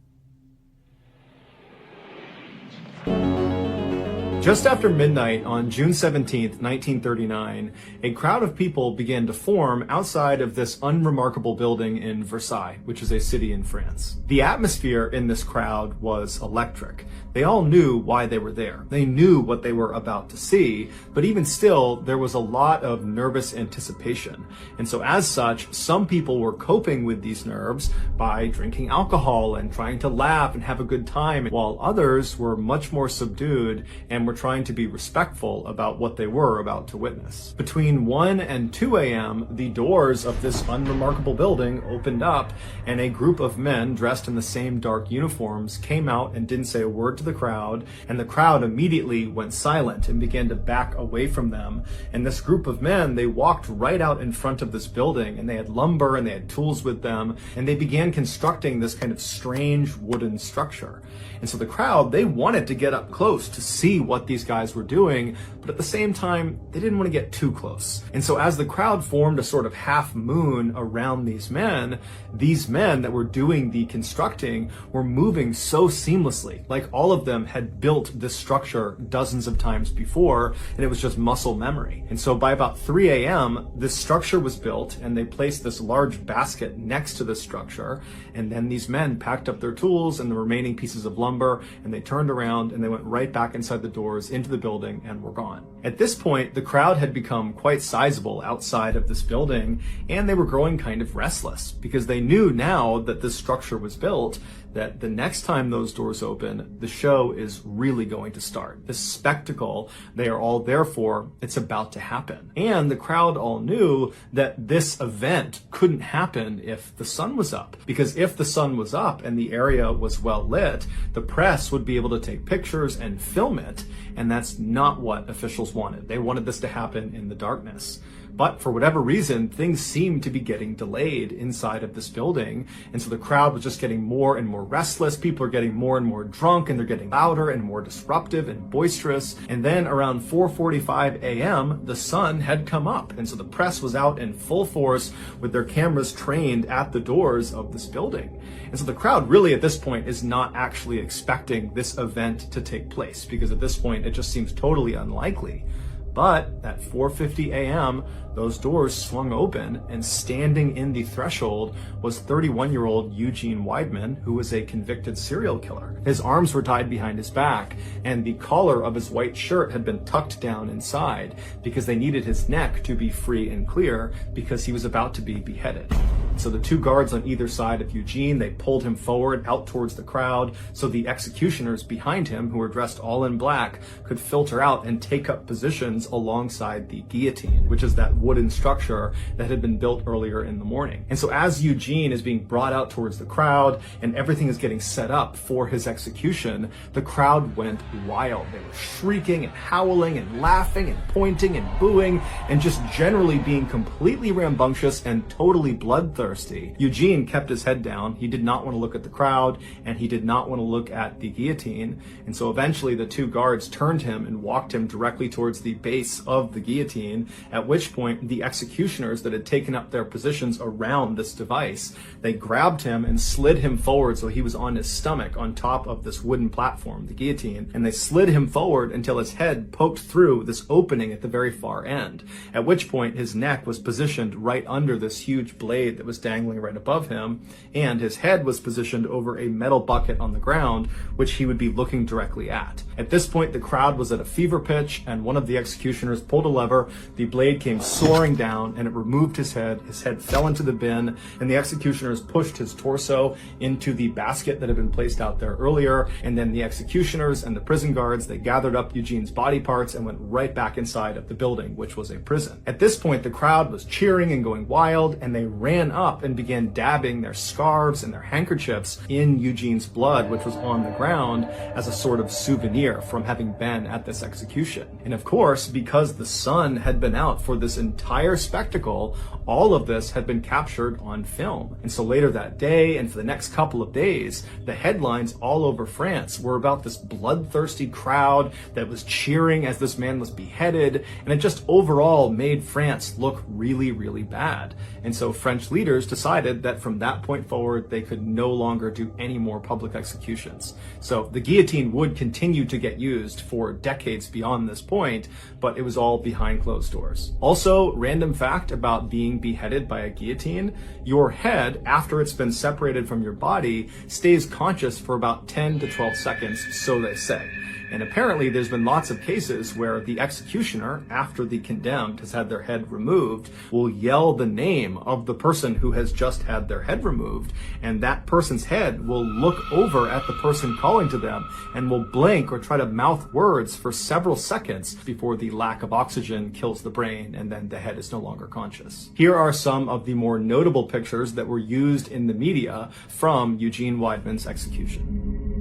B: Just after midnight on June 17th, 1939, a crowd of people began to form outside of this unremarkable building in Versailles, which is a city in France. The atmosphere in this crowd was electric. They all knew why they were there. They knew what they were about to see, but even still, there was a lot of nervous anticipation. And so as such, some people were coping with these nerves by drinking alcohol and trying to laugh and have a good time, while others were much more subdued and were trying to be respectful about what they were about to witness. Between 1 and 2 a.m., the doors of this unremarkable building opened up, and a group of men dressed in the same dark uniforms came out and didn't say a word to the crowd, and the crowd immediately went silent and began to back away from them. And this group of men, they walked right out in front of this building, and they had lumber and they had tools with them, and they began constructing this kind of strange wooden structure. And so the crowd, they wanted to get up close to see what these guys were doing, but at the same time, they didn't want to get too close. And so as the crowd formed a sort of half moon around these men that were doing the constructing were moving so seamlessly, like all of them had built this structure dozens of times before, and it was just muscle memory. And so by about 3 a.m., this structure was built, and they placed this large basket next to the structure, and then these men packed up their tools and the remaining pieces of lumber, and they turned around and they went right back inside the doors into the building and were gone. At this point, the crowd had become quite sizable outside of this building, and they were growing kind of restless because they knew now that this structure was built that the next time those doors open, the show is really going to start. The spectacle they are all there for, it's about to happen. And the crowd all knew that this event couldn't happen if the sun was up. Because if the sun was up and the area was well lit, the press would be able to take pictures and film it. And that's not what officials wanted. They wanted this to happen in the darkness. But for whatever reason, things seemed to be getting delayed inside of this building. And so the crowd was just getting more and more restless. People are getting more and more drunk, and they're getting louder and more disruptive and boisterous. And then around 4:45 a.m., the sun had come up. And so the press was out in full force with their cameras trained at the doors of this building. And so the crowd really at this point is not actually expecting this event to take place, because at this point it just seems totally unlikely. But at 4:50 a.m., those doors swung open, and standing in the threshold was 31-year-old Eugene Weidman, who was a convicted serial killer. His arms were tied behind his back, and the collar of his white shirt had been tucked down inside because they needed his neck to be free and clear because he was about to be beheaded. So the two guards on either side of Eugene, they pulled him forward out towards the crowd so the executioners behind him, who were dressed all in black, could filter out and take up positions alongside the guillotine, which is that wooden structure that had been built earlier in the morning. And so as Eugene is being brought out towards the crowd and everything is getting set up for his execution, the crowd went wild. They were shrieking and howling and laughing and pointing and booing and just generally being completely rambunctious and totally bloodthirsty. Eugene kept his head down. He did not want to look at the crowd, and he did not want to look at the guillotine. And so eventually the two guards turned him and walked him directly towards the base of the guillotine, at which point the executioners that had taken up their positions around this device, they grabbed him and slid him forward so he was on his stomach on top of this wooden platform, the guillotine, and they slid him forward until his head poked through this opening at the very far end, at which point his neck was positioned right under this huge blade that was dangling right above him, and his head was positioned over a metal bucket on the ground, which he would be looking directly at. At this point, the crowd was at a fever pitch, and one of the executioners pulled a lever, the blade came soaring down, and it removed his head fell into the bin, and the executioners pushed his torso into the basket that had been placed out there earlier, and then the executioners and the prison guards, they gathered up Eugene's body parts and went right back inside of the building, which was a prison. At this point, the crowd was cheering and going wild, and they ran up and began dabbing their scarves and their handkerchiefs in Eugene's blood, which was on the ground, as a sort of souvenir from having been at this execution. And of course, because the sun had been out for this entire spectacle, all of this had been captured on film. And so later that day, and for the next couple of days, the headlines all over France were about this bloodthirsty crowd that was cheering as this man was beheaded, and it just overall made France look really, really bad. And so French leaders doctors decided that from that point forward, they could no longer do any more public executions. So the guillotine would continue to get used for decades beyond this point, but it was all behind closed doors. Also, random fact about being beheaded by a guillotine, your head, after it's been separated from your body, stays conscious for about 10 to 12 seconds, so they say. And apparently there's been lots of cases where the executioner, after the condemned has had their head removed, will yell the name of the person who has just had their head removed, and that person's head will look over at the person calling to them and will blink or try to mouth words for several seconds before the lack of oxygen kills the brain and then the head is no longer conscious. Here are some of the more notable pictures that were used in the media from Eugene Weidmann's execution.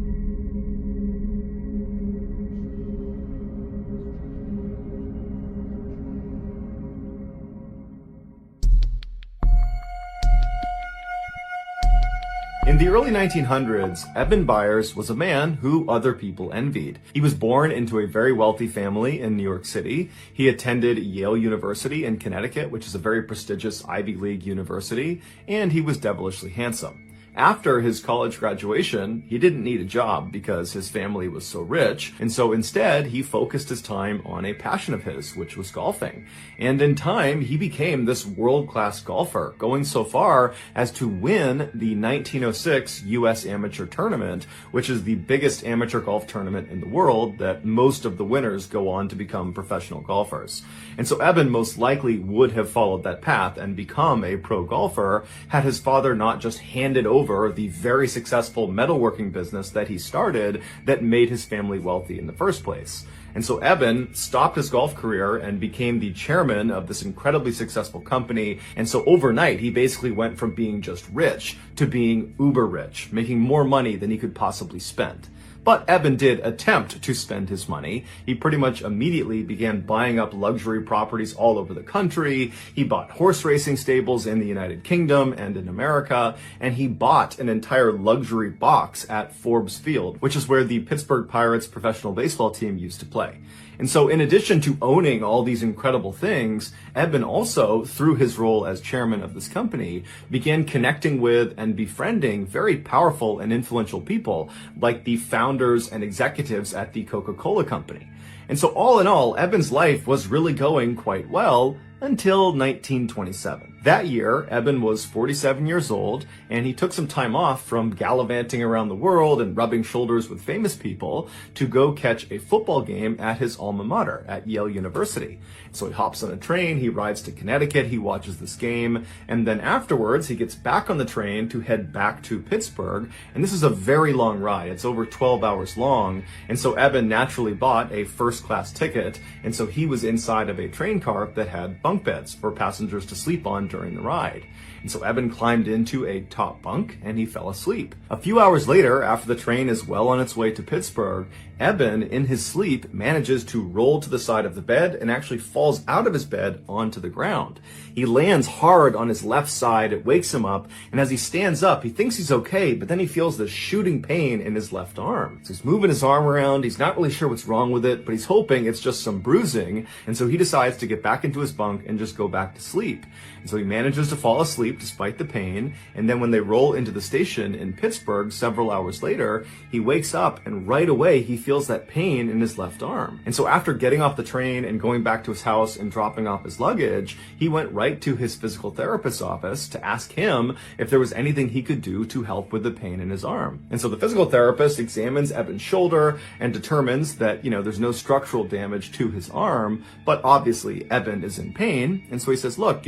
B: In the early 1900s, Eben Byers was a man who other people envied. He was born into a very wealthy family in New York City. He attended Yale University in Connecticut, which is a very prestigious Ivy League university, and he was devilishly handsome. After his college graduation, he didn't need a job because his family was so rich, and so instead he focused his time on a passion of his, which was golfing. And in time, he became this world-class golfer, going so far as to win the 1906 U.S. Amateur Tournament, which is the biggest amateur golf tournament in the world that most of the winners go on to become professional golfers. And so Eben most likely would have followed that path and become a pro golfer had his father not just handed over the very successful metalworking business that he started that made his family wealthy in the first place. And so Eben stopped his golf career and became the chairman of this incredibly successful company. And so overnight, he basically went from being just rich to being uber rich, making more money than he could possibly spend. But Eben did attempt to spend his money. He pretty much immediately began buying up luxury properties all over the country. He bought horse racing stables in the United Kingdom and in America, and he bought an entire luxury box at Forbes Field, which is where the Pittsburgh Pirates professional baseball team used to play. And so in addition to owning all these incredible things, Eben also, through his role as chairman of this company, began connecting with and befriending very powerful and influential people like the founders and executives at the Coca-Cola Company. And so all in all, Eben's life was really going quite well until 1927. That year, Eben was 47 years old, and he took some time off from gallivanting around the world and rubbing shoulders with famous people to go catch a football game at his alma mater at Yale University. So he hops on a train, he rides to Connecticut, he watches this game, and then afterwards he gets back on the train to head back to Pittsburgh, and this is a very long ride. It's over 12 hours long, and so Eben naturally bought a first-class ticket, and so he was inside of a train car that had bunk beds for passengers to sleep on during the ride. And so Eben climbed into a top bunk and he fell asleep. A few hours later, after the train is well on its way to Pittsburgh, Eben, in his sleep, manages to roll to the side of the bed and actually falls out of his bed onto the ground. He lands hard on his left side, it wakes him up, and as he stands up, he thinks he's okay, but then he feels this shooting pain in his left arm. So he's moving his arm around, he's not really sure what's wrong with it, but he's hoping it's just some bruising, and so he decides to get back into his bunk and just go back to sleep. And so he manages to fall asleep despite the pain, and then when they roll into the station in Pittsburgh several hours later, he wakes up and right away he feels that pain in his left arm. And so after getting off the train and going back to his house and dropping off his luggage, he went right to his physical therapist's office to ask him if there was anything he could do to help with the pain in his arm. And so the physical therapist examines Eben's shoulder and determines that, there's no structural damage to his arm, but obviously Eben is in pain. And so he says, look,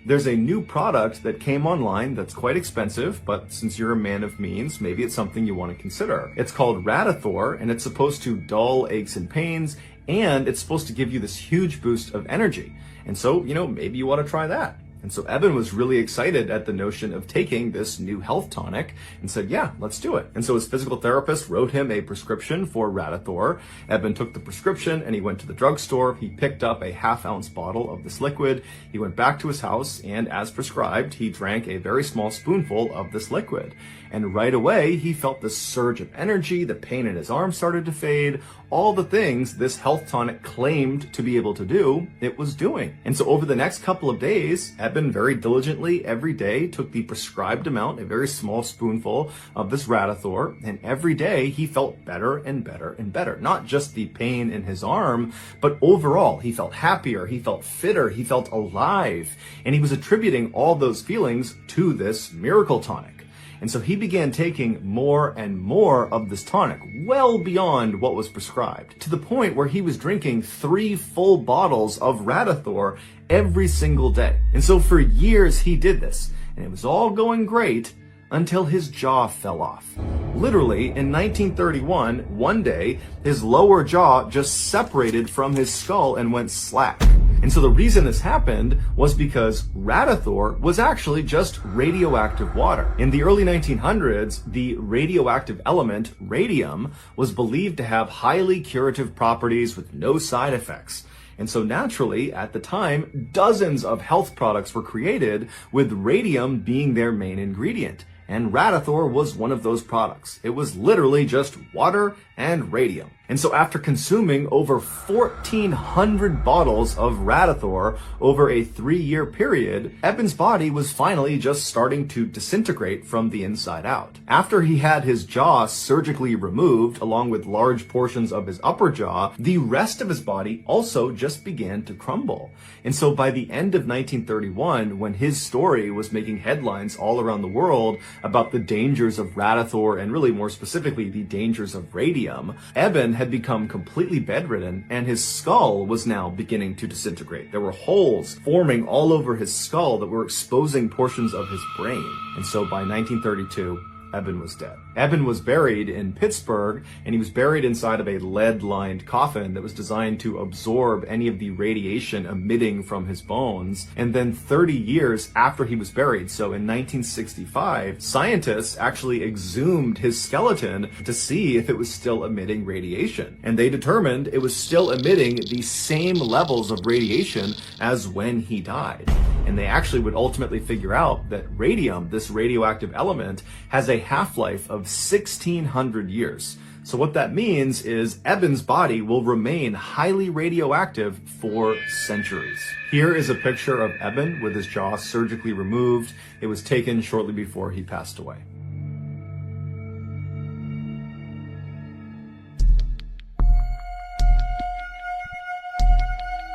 B: there's a new product that came online that's quite expensive, but since you're a man of means, maybe it's something you want to consider. It's called Radithor, and it's supposed to dull aches and pains, and it's supposed to give you this huge boost of energy. And so, maybe you want to try that. And so Eben was really excited at the notion of taking this new health tonic and said, yeah, let's do it. And so his physical therapist wrote him a prescription for Radithor. Eben took the prescription and he went to the drugstore. He picked up a half-ounce bottle of this liquid. He went back to his house and, as prescribed, he drank a very small spoonful of this liquid. And right away, he felt this surge of energy. The pain in his arm started to fade. all the things this health tonic claimed to be able to do, it was doing. And so over the next couple of days, Eben very diligently every day took the prescribed amount, a very small spoonful of this Radithor, and every day he felt better and better and better. Not just the pain in his arm, but overall he felt happier, he felt fitter, he felt alive, and he was attributing all those feelings to this miracle tonic. And so he began taking more and more of this tonic, well beyond what was prescribed, to the point where he was drinking 3 full bottles of Radithor every single day. And so for years he did this, and it was all going great until his jaw fell off. Literally, in 1931, one day, his lower jaw just separated from his skull and went slack. And so the reason this happened was because Radithor was actually just radioactive water. In the early 1900s, the radioactive element, radium, was believed to have highly curative properties with no side effects. And so naturally, at the time, dozens of health products were created with radium being their main ingredient. And Radithor was one of those products. It was literally just water and radium. And so after consuming over 1,400 bottles of Radithor over a 3-year period, Eben's body was finally just starting to disintegrate from the inside out. After he had his jaw surgically removed, along with large portions of his upper jaw, the rest of his body also just began to crumble. And so by the end of 1931, when his story was making headlines all around the world about the dangers of Radithor and really more specifically the dangers of radium, Eben had become completely bedridden and his skull was now beginning to disintegrate. There were holes forming all over his skull that were exposing portions of his brain. And so by 1932, Eben was dead. Eben was buried in Pittsburgh, and he was buried inside of a lead-lined coffin that was designed to absorb any of the radiation emitting from his bones. And then 30 years after he was buried, so in 1965, scientists actually exhumed his skeleton to see if it was still emitting radiation. And they determined it was still emitting the same levels of radiation as when he died. And they actually would ultimately figure out that radium, this radioactive element, has a half-life of 1,600 years. So what that means is Eben's body will remain highly radioactive for centuries. Here is a picture of Eben with his jaw surgically removed. It was taken shortly before he passed away.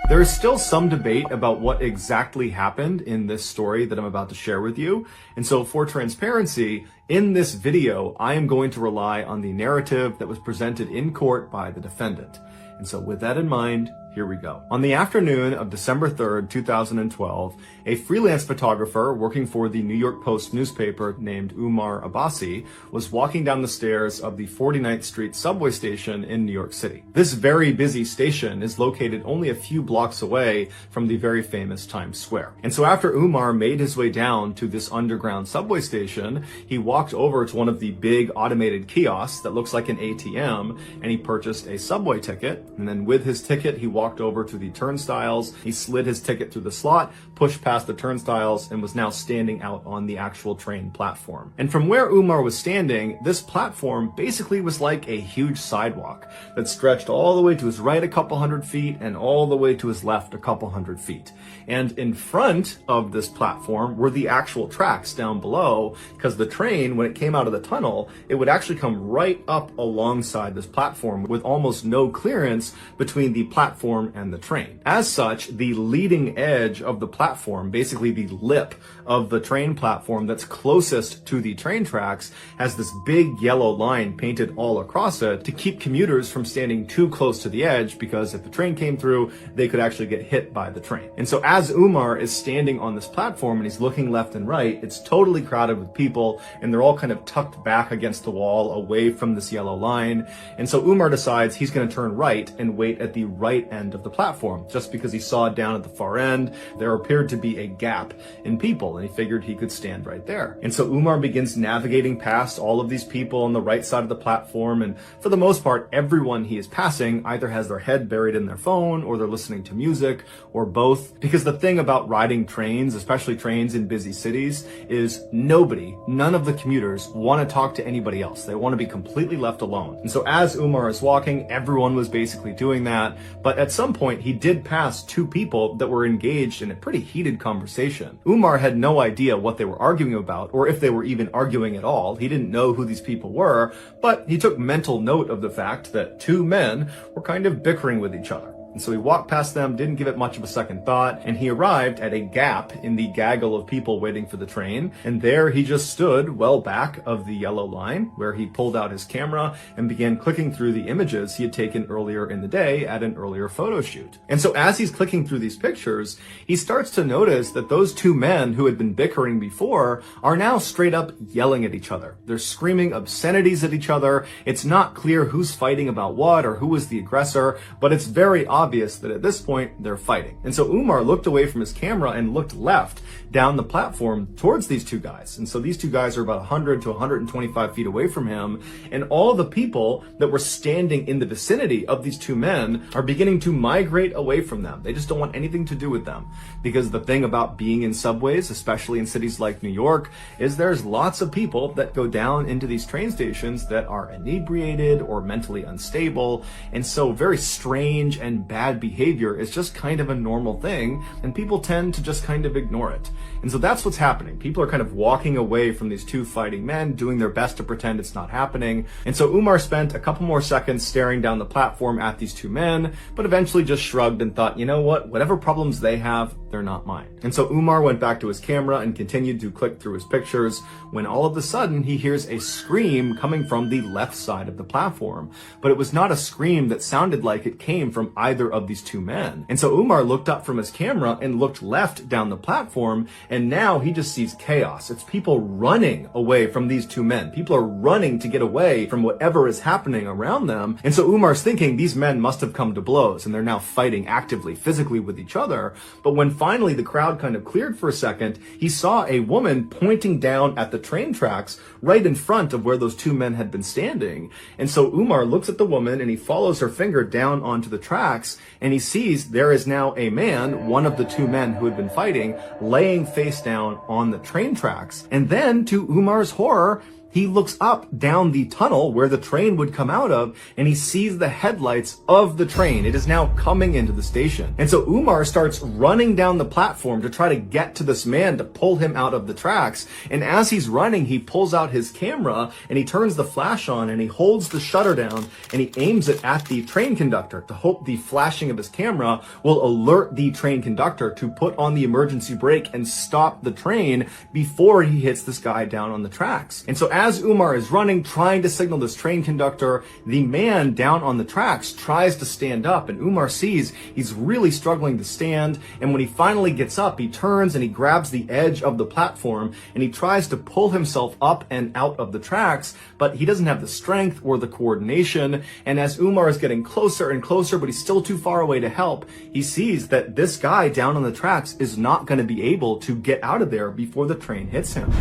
B: There is still some debate about what exactly happened in this story that I'm about to share with you. And so for transparency, in this video, I am going to rely on the narrative that was presented in court by the defendant. And so with that in mind, here we go. On the afternoon of December 3rd, 2012, a freelance photographer working for the New York Post newspaper named Umar Abbasi was walking down the stairs of the 49th Street subway station in New York City. This very busy station is located only a few blocks away from the very famous Times Square. And so after Umar made his way down to this underground subway station, he walked over to one of the big automated kiosks that looks like an ATM, and he purchased a subway ticket. And then with his ticket, he walked over to the turnstiles. He slid his ticket through the slot, pushed past the turnstiles, and was now standing out on the actual train platform. And from where Umar was standing, this platform basically was like a huge sidewalk that stretched all the way to his right a couple hundred feet and all the way to his left a couple hundred feet. And in front of this platform were the actual tracks down below, because the train, when it came out of the tunnel, it would actually come right up alongside this platform with almost no clearance between the platform and the train. As such, the leading edge of the platform, basically the lip of the train platform that's closest to the train tracks, has this big yellow line painted all across it to keep commuters from standing too close to the edge, because if the train came through, they could actually get hit by the train. And so as Umar is standing on this platform and he's looking left and right, it's totally crowded with people, and they're all kind of tucked back against the wall away from this yellow line. And so Umar decides he's going to turn right and wait at the right end of the platform, just because he saw down at the far end there appeared to be a gap in people, and he figured he could stand right there. And so Umar begins navigating past all of these people on the right side of the platform, and for the most part, everyone he is passing either has their head buried in their phone, or they're listening to music, or both. Because the thing about riding trains, especially trains in busy cities, is none of the commuters want to talk to anybody else. They want to be completely left alone. And so as Umar is walking, everyone was basically doing that. But at some point, he did pass two people that were engaged in a pretty heated conversation. Umar had no idea what they were arguing about, or if they were even arguing at all. He didn't know who these people were, but he took mental note of the fact that two men were kind of bickering with each other. And so he walked past them, didn't give it much of a second thought, and he arrived at a gap in the gaggle of people waiting for the train. And there he just stood well back of the yellow line, where he pulled out his camera and began clicking through the images he had taken earlier in the day at an earlier photo shoot. And so as he's clicking through these pictures, he starts to notice that those two men who had been bickering before are now straight up yelling at each other. They're screaming obscenities at each other. It's not clear who's fighting about what or who was the aggressor, but it's very obvious that at this point they're fighting. And so Umar looked away from his camera and looked left down the platform towards these two guys. And so these two guys are about 100 to 125 feet away from him. And all the people that were standing in the vicinity of these two men are beginning to migrate away from them. They just don't want anything to do with them. Because the thing about being in subways, especially in cities like New York, is there's lots of people that go down into these train stations that are inebriated or mentally unstable. And so very strange and bad behavior is just kind of a normal thing, and people tend to just kind of ignore it. And so that's what's happening. People are kind of walking away from these two fighting men, doing their best to pretend it's not happening. And so Umar spent a couple more seconds staring down the platform at these two men, but eventually just shrugged and thought, you know what, whatever problems they have, they're not mine. And so Umar went back to his camera and continued to click through his pictures, when all of a sudden he hears a scream coming from the left side of the platform. But it was not a scream that sounded like it came from either of these two men. And so Umar looked up from his camera and looked left down the platform, and now he just sees chaos. It's people running away from these two men. People are running to get away from whatever is happening around them. And so Umar's thinking these men must have come to blows, and they're now fighting actively, physically with each other. But when finally the crowd kind of cleared for a second, he saw a woman pointing down at the train tracks right in front of where those two men had been standing. And so Umar looks at the woman and he follows her finger down onto the tracks, and he sees there is now a man, one of the two men who had been fighting, laying face down on the train tracks. And then, to Umar's horror, he looks up down the tunnel where the train would come out of, and he sees the headlights of the train. It is now coming into the station. And so Umar starts running down the platform to try to get to this man to pull him out of the tracks. And as he's running, he pulls out his camera and he turns the flash on and he holds the shutter down and he aims it at the train conductor to hope the flashing of his camera will alert the train conductor to put on the emergency brake and stop the train before he hits this guy down on the tracks. And so as Umar is running, trying to signal this train conductor, the man down on the tracks tries to stand up, and Umar sees he's really struggling to stand. And when he finally gets up, he turns and he grabs the edge of the platform and he tries to pull himself up and out of the tracks, but he doesn't have the strength or the coordination. And as Umar is getting closer and closer, but he's still too far away to help, he sees that this guy down on the tracks is not going to be able to get out of there before the train hits him.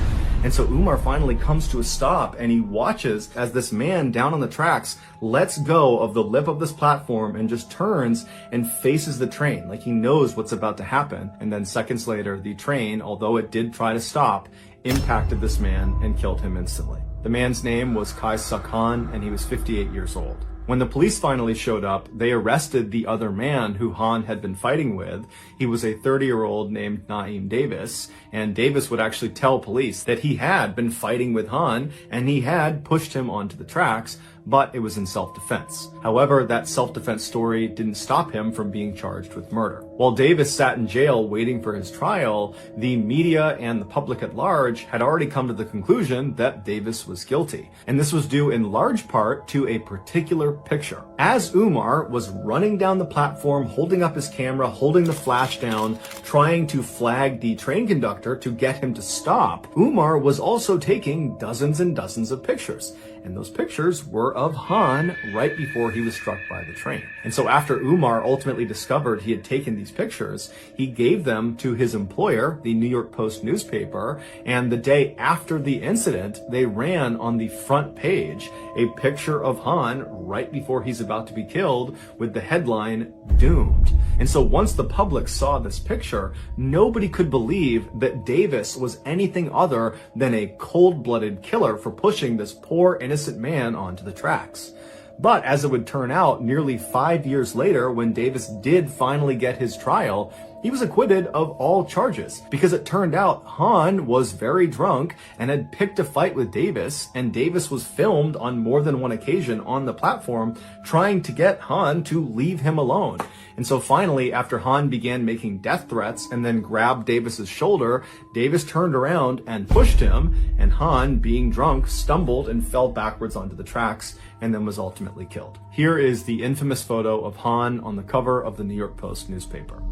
B: And so Umar finally comes to a stop and he watches as this man down on the tracks lets go of the lip of this platform and just turns and faces the train like he knows what's about to happen. And then seconds later, the train, although it did try to stop, impacted this man and killed him instantly. The man's name was Kaisa Khan, and he was 58 years old. When the police finally showed up, they arrested the other man who Han had been fighting with. He was a 30-year-old named Naeem Davis, and Davis would actually tell police that he had been fighting with Han and he had pushed him onto the tracks, but it was in self-defense. However, that self-defense story didn't stop him from being charged with murder. While Davis sat in jail waiting for his trial, the media and the public at large had already come to the conclusion that Davis was guilty. And this was due in large part to a particular picture. As Umar was running down the platform, holding up his camera, holding the flash down, trying to flag the train conductor to get him to stop, Umar was also taking dozens and dozens of pictures. And those pictures were of Han right before he was struck by the train. And so after Umar ultimately discovered he had taken these pictures, he gave them to his employer, the New York Post newspaper, and the day after the incident, they ran on the front page a picture of Han right before he's about to be killed with the headline, "Doomed." And so once the public saw this picture, nobody could believe that Davis was anything other than a cold-blooded killer for pushing this poor innocent man onto the tracks. But as it would turn out, nearly 5 years later, when Davis did finally get his trial, he was acquitted of all charges because it turned out Han was very drunk and had picked a fight with Davis, and Davis was filmed on more than one occasion on the platform trying to get Han to leave him alone. And so finally, after Han began making death threats and then grabbed Davis's shoulder, Davis turned around and pushed him, and Han, being drunk, stumbled and fell backwards onto the tracks and then was ultimately killed. Here is the infamous photo of Han on the cover of the New York Post newspaper.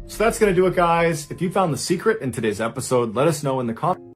B: So that's going to do it, guys. If you found the secret in today's episode, let us know in the comments.